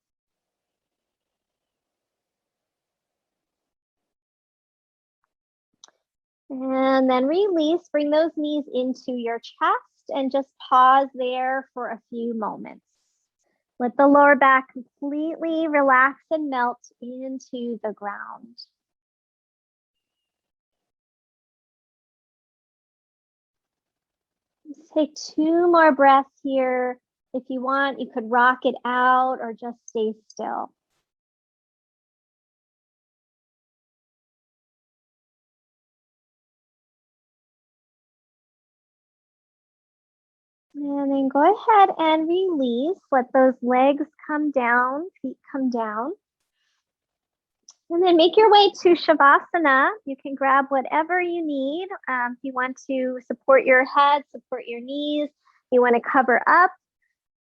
And then release, bring those knees into your chest and just pause there for a few moments. Let the lower back completely relax and melt into the ground. Let's take two more breaths here. If you want, you could rock it out or just stay still. And then go ahead and release. Let those legs come down, feet come down. And then make your way to Shavasana. You can grab whatever you need. If you want to support your head, support your knees, you want to cover up.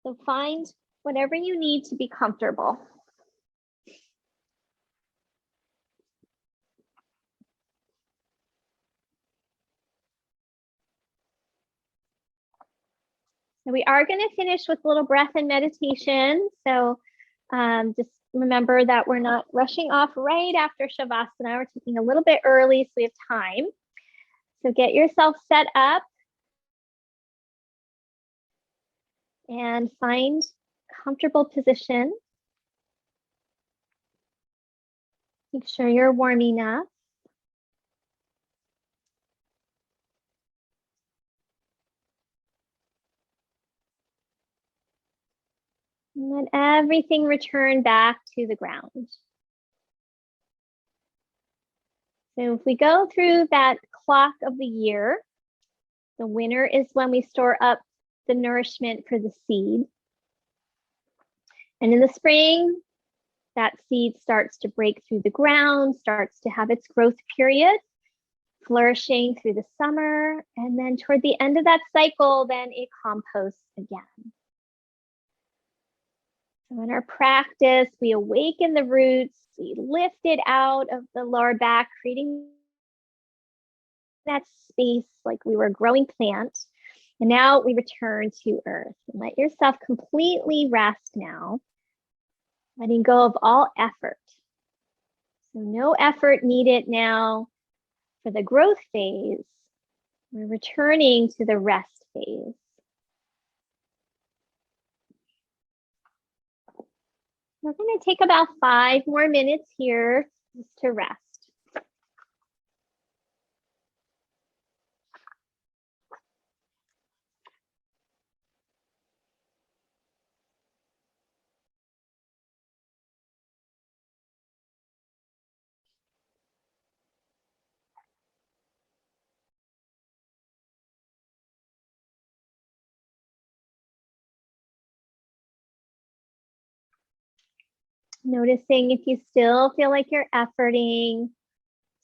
So find whatever you need to be comfortable. So we are going to finish with a little breath and meditation. So just remember that we're not rushing off right after Shavasana. We're taking a little bit early so we have time. So get yourself set up and find a comfortable position. Make sure you're warming up. And let everything return back to the ground. So if we go through that clock of the year, the winter is when we store up the nourishment for the seed. And in the spring, that seed starts to break through the ground, starts to have its growth period, flourishing through the summer. And then toward the end of that cycle, then it composts again. So in our practice, we awaken the roots, we lift it out of the lower back, creating that space like we were a growing plant. And now we return to earth. And let yourself completely rest now, letting go of all effort. So no effort needed now for the growth phase. We're returning to the rest phase. We're going to take about 5 more minutes here just to rest. Noticing if you still feel like you're efforting,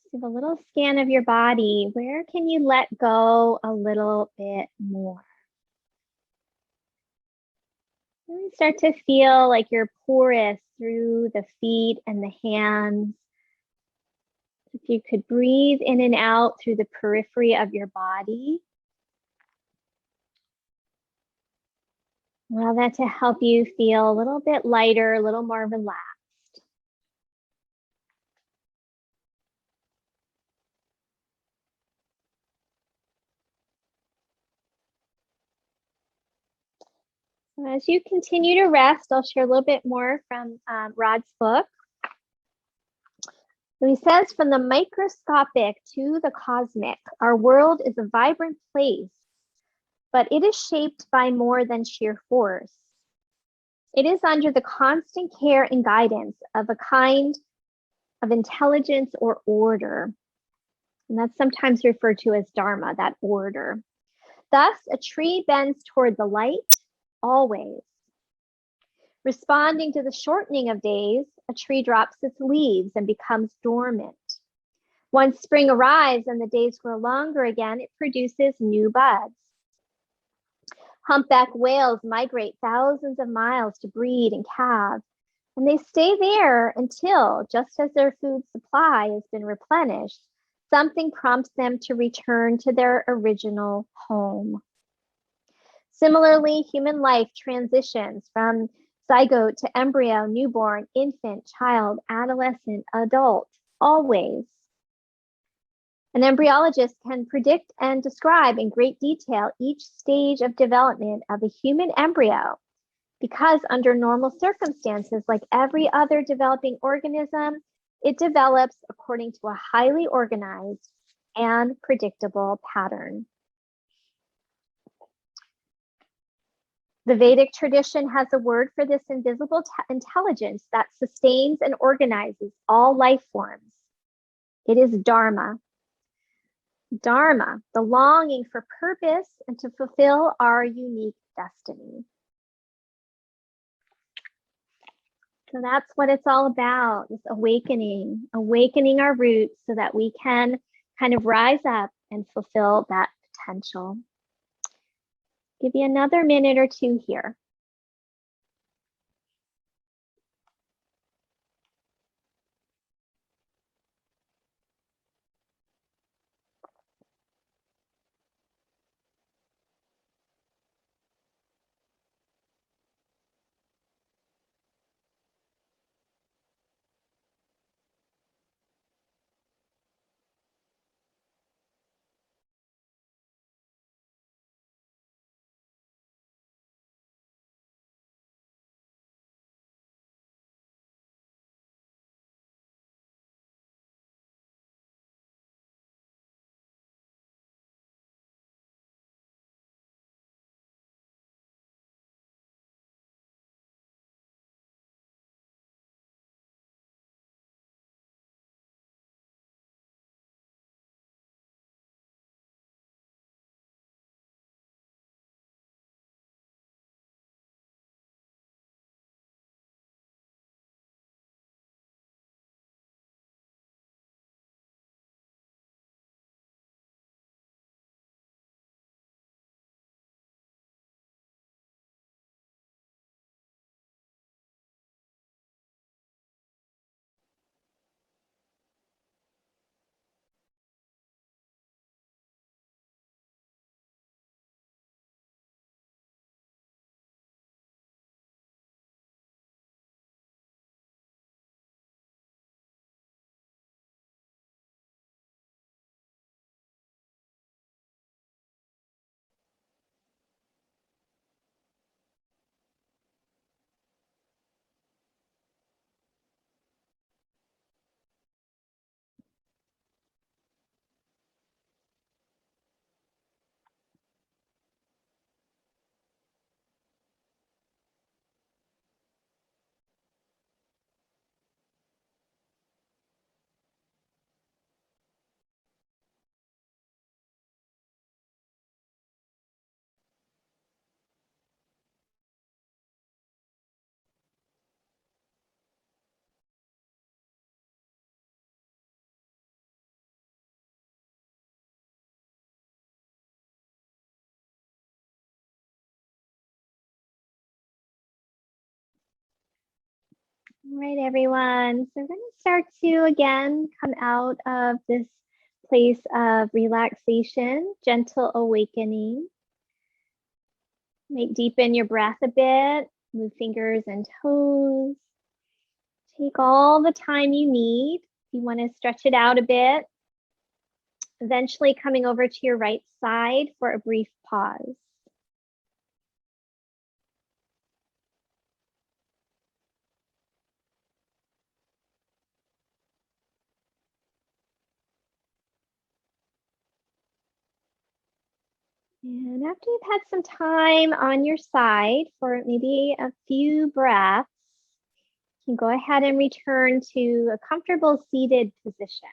just have a little scan of your body. Where can you let go a little bit more? Really start to feel like you're porous through the feet and the hands. If you could breathe in and out through the periphery of your body. Allow that to help you feel a little bit lighter, a little more relaxed. So as you continue to rest, I'll share a little bit more from Rod's book. So he says, from the microscopic to the cosmic, our world is a vibrant place, but it is shaped by more than sheer force. It is under the constant care and guidance of a kind of intelligence or order. And that's sometimes referred to as dharma, that order. Thus, a tree bends toward the light always. Responding to the shortening of days, a tree drops its leaves and becomes dormant. Once spring arrives and the days grow longer again, it produces new buds. Humpback whales migrate thousands of miles to breed and calve, and they stay there until, just as their food supply has been replenished, something prompts them to return to their original home. Similarly, human life transitions from zygote to embryo, newborn, infant, child, adolescent, adult, always. An embryologist can predict and describe in great detail each stage of development of a human embryo because under normal circumstances, like every other developing organism, it develops according to a highly organized and predictable pattern. The Vedic tradition has a word for this invisible intelligence that sustains and organizes all life forms. It is dharma. Dharma, the longing for purpose and to fulfill our unique destiny. So that's what it's all about, this awakening our roots so that we can kind of rise up and fulfill that potential. Give you another minute or two here. All right, everyone. So we're going to start to, again, come out of this place of relaxation, gentle awakening. Might deepen your breath a bit, move fingers and toes. Take all the time you need. If you want to stretch it out a bit, eventually coming over to your right side for a brief pause. And after you've had some time on your side for maybe a few breaths, you can go ahead and return to a comfortable seated position.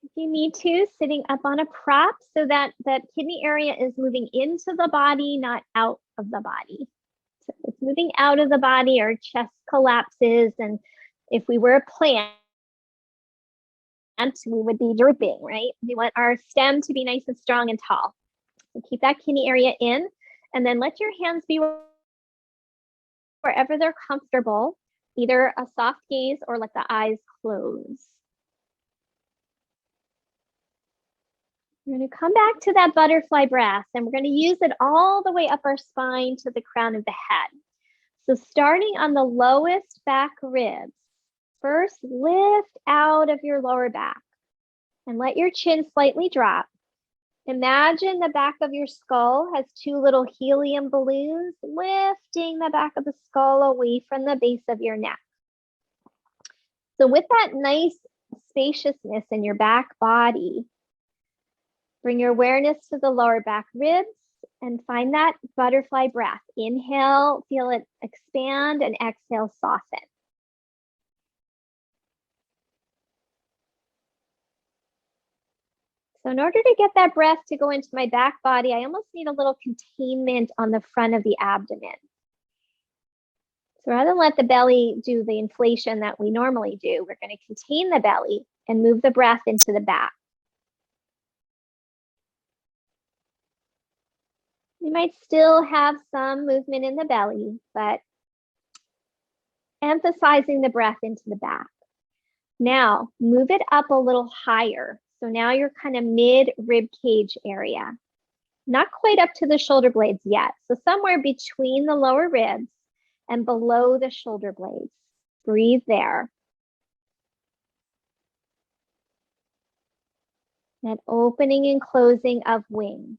If you need to, sitting up on a prop so that that kidney area is moving into the body, not out of the body. So if it's moving out of the body, our chest collapses, and if we were a plant, we would be drooping, right? We want our stem to be nice and strong and tall. So keep that kidney area in, and then let your hands be wherever they're comfortable, either a soft gaze or let the eyes close. We're going to come back to that butterfly breath, and we're going to use it all the way up our spine to the crown of the head. So starting on the lowest back ribs, first lift out of your lower back and let your chin slightly drop. Imagine the back of your skull has two little helium balloons lifting the back of the skull away from the base of your neck. So with that nice spaciousness in your back body, bring your awareness to the lower back ribs and find that butterfly breath. Inhale, feel it expand, and exhale, soften. So in order to get that breath to go into my back body, I almost need a little containment on the front of the abdomen. So rather than let the belly do the inflation that we normally do, we're going to contain the belly and move the breath into the back. You might still have some movement in the belly, but emphasizing the breath into the back. Now, move it up a little higher. So now you're kind of mid rib cage area. Not quite up to the shoulder blades yet. So somewhere between the lower ribs and below the shoulder blades. Breathe there. That opening and closing of wings.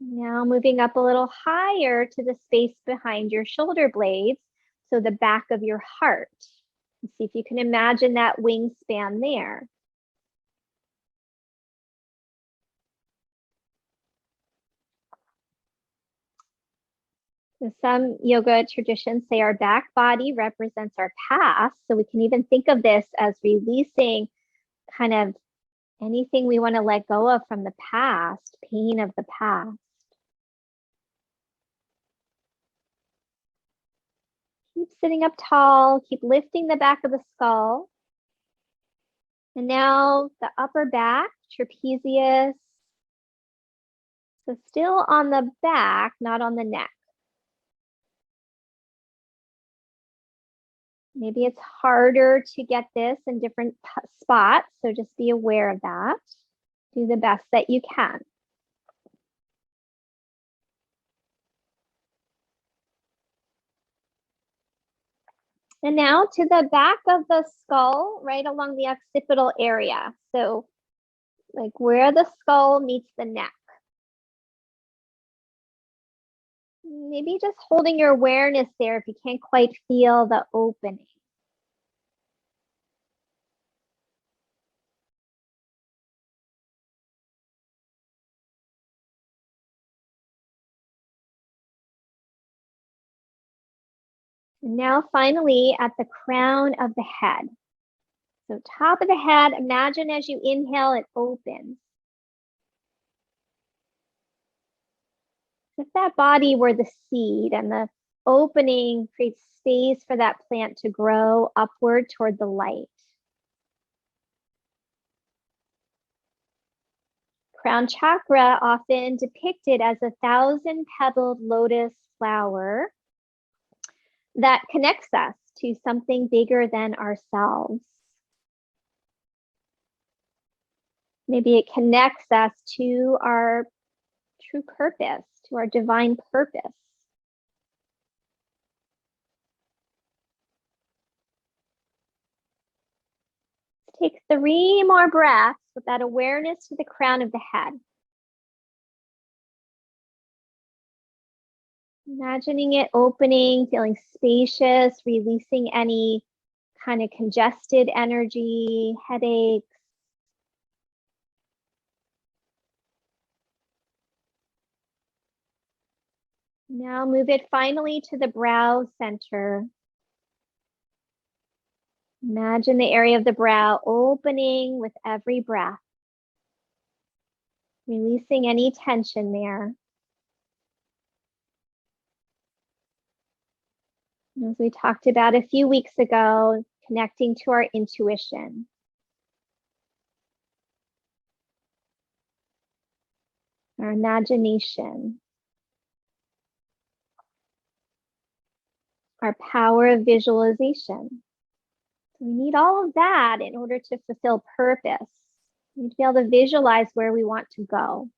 Now moving up a little higher to the space behind your shoulder blades, so the back of your heart. And see if you can imagine that wingspan there. So some yoga traditions say our back body represents our past, so we can even think of this as releasing kind of anything we want to let go of from the past, pain of the past. Keep sitting up tall, keep lifting the back of the skull. And now the upper back, trapezius. So still on the back, not on the neck. Maybe it's harder to get this in different spots, so just be aware of that. Do the best that you can. And now to the back of the skull, right along the occipital area. So like where the skull meets the neck. Maybe just holding your awareness there if you can't quite feel the opening. And now finally at the crown of the head. So top of the head, imagine as you inhale, it opens. If that body were the seed and the opening creates space for that plant to grow upward toward the light. Crown chakra, often depicted as a 1,000-petaled lotus flower that connects us to something bigger than ourselves. Maybe it connects us to our true purpose, to our divine purpose. Take 3 more breaths with that awareness to the crown of the head. Imagining it opening, feeling spacious, releasing any kind of congested energy, headaches. Now move it finally to the brow center. Imagine the area of the brow opening with every breath, releasing any tension there. As we talked about a few weeks ago, connecting to our intuition. Our imagination. Our power of visualization. We need all of that in order to fulfill purpose. We need to be able to visualize where we want to go.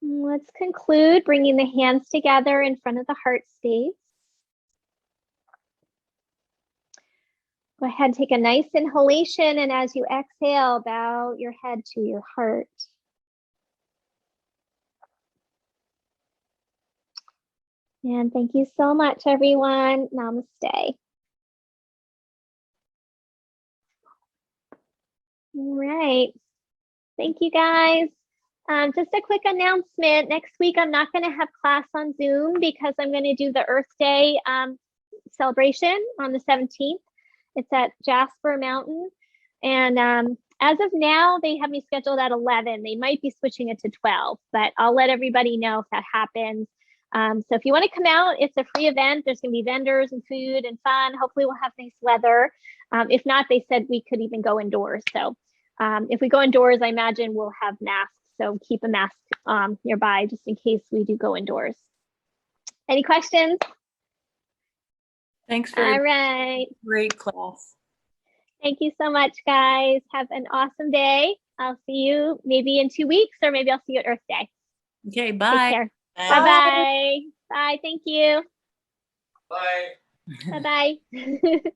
Let's conclude bringing the hands together in front of the heart space. Go ahead and take a nice inhalation, and as you exhale, bow your head to your heart. And thank you so much, everyone. Namaste. All right. Thank you, guys. Just a quick announcement. Next week, I'm not going to have class on Zoom because I'm going to do the Earth Day celebration on the 17th. It's at Jasper Mountain. And as of now, they have me scheduled at 11. They might be switching it to 12, but I'll let everybody know if that happens. So if you want to come out, it's a free event. There's going to be vendors and food and fun. Hopefully we'll have nice weather. If not, they said we could even go indoors. So if we go indoors, I imagine we'll have masks. So keep a mask nearby just in case we do go indoors. Any questions? Thanks for All right. Great class. Thank you so much, guys. Have an awesome day. I'll see you maybe in 2 weeks, or maybe I'll see you at Earth Day. Okay, bye. Take care. Bye. Bye-bye. Bye. Thank you. Bye. Bye-bye.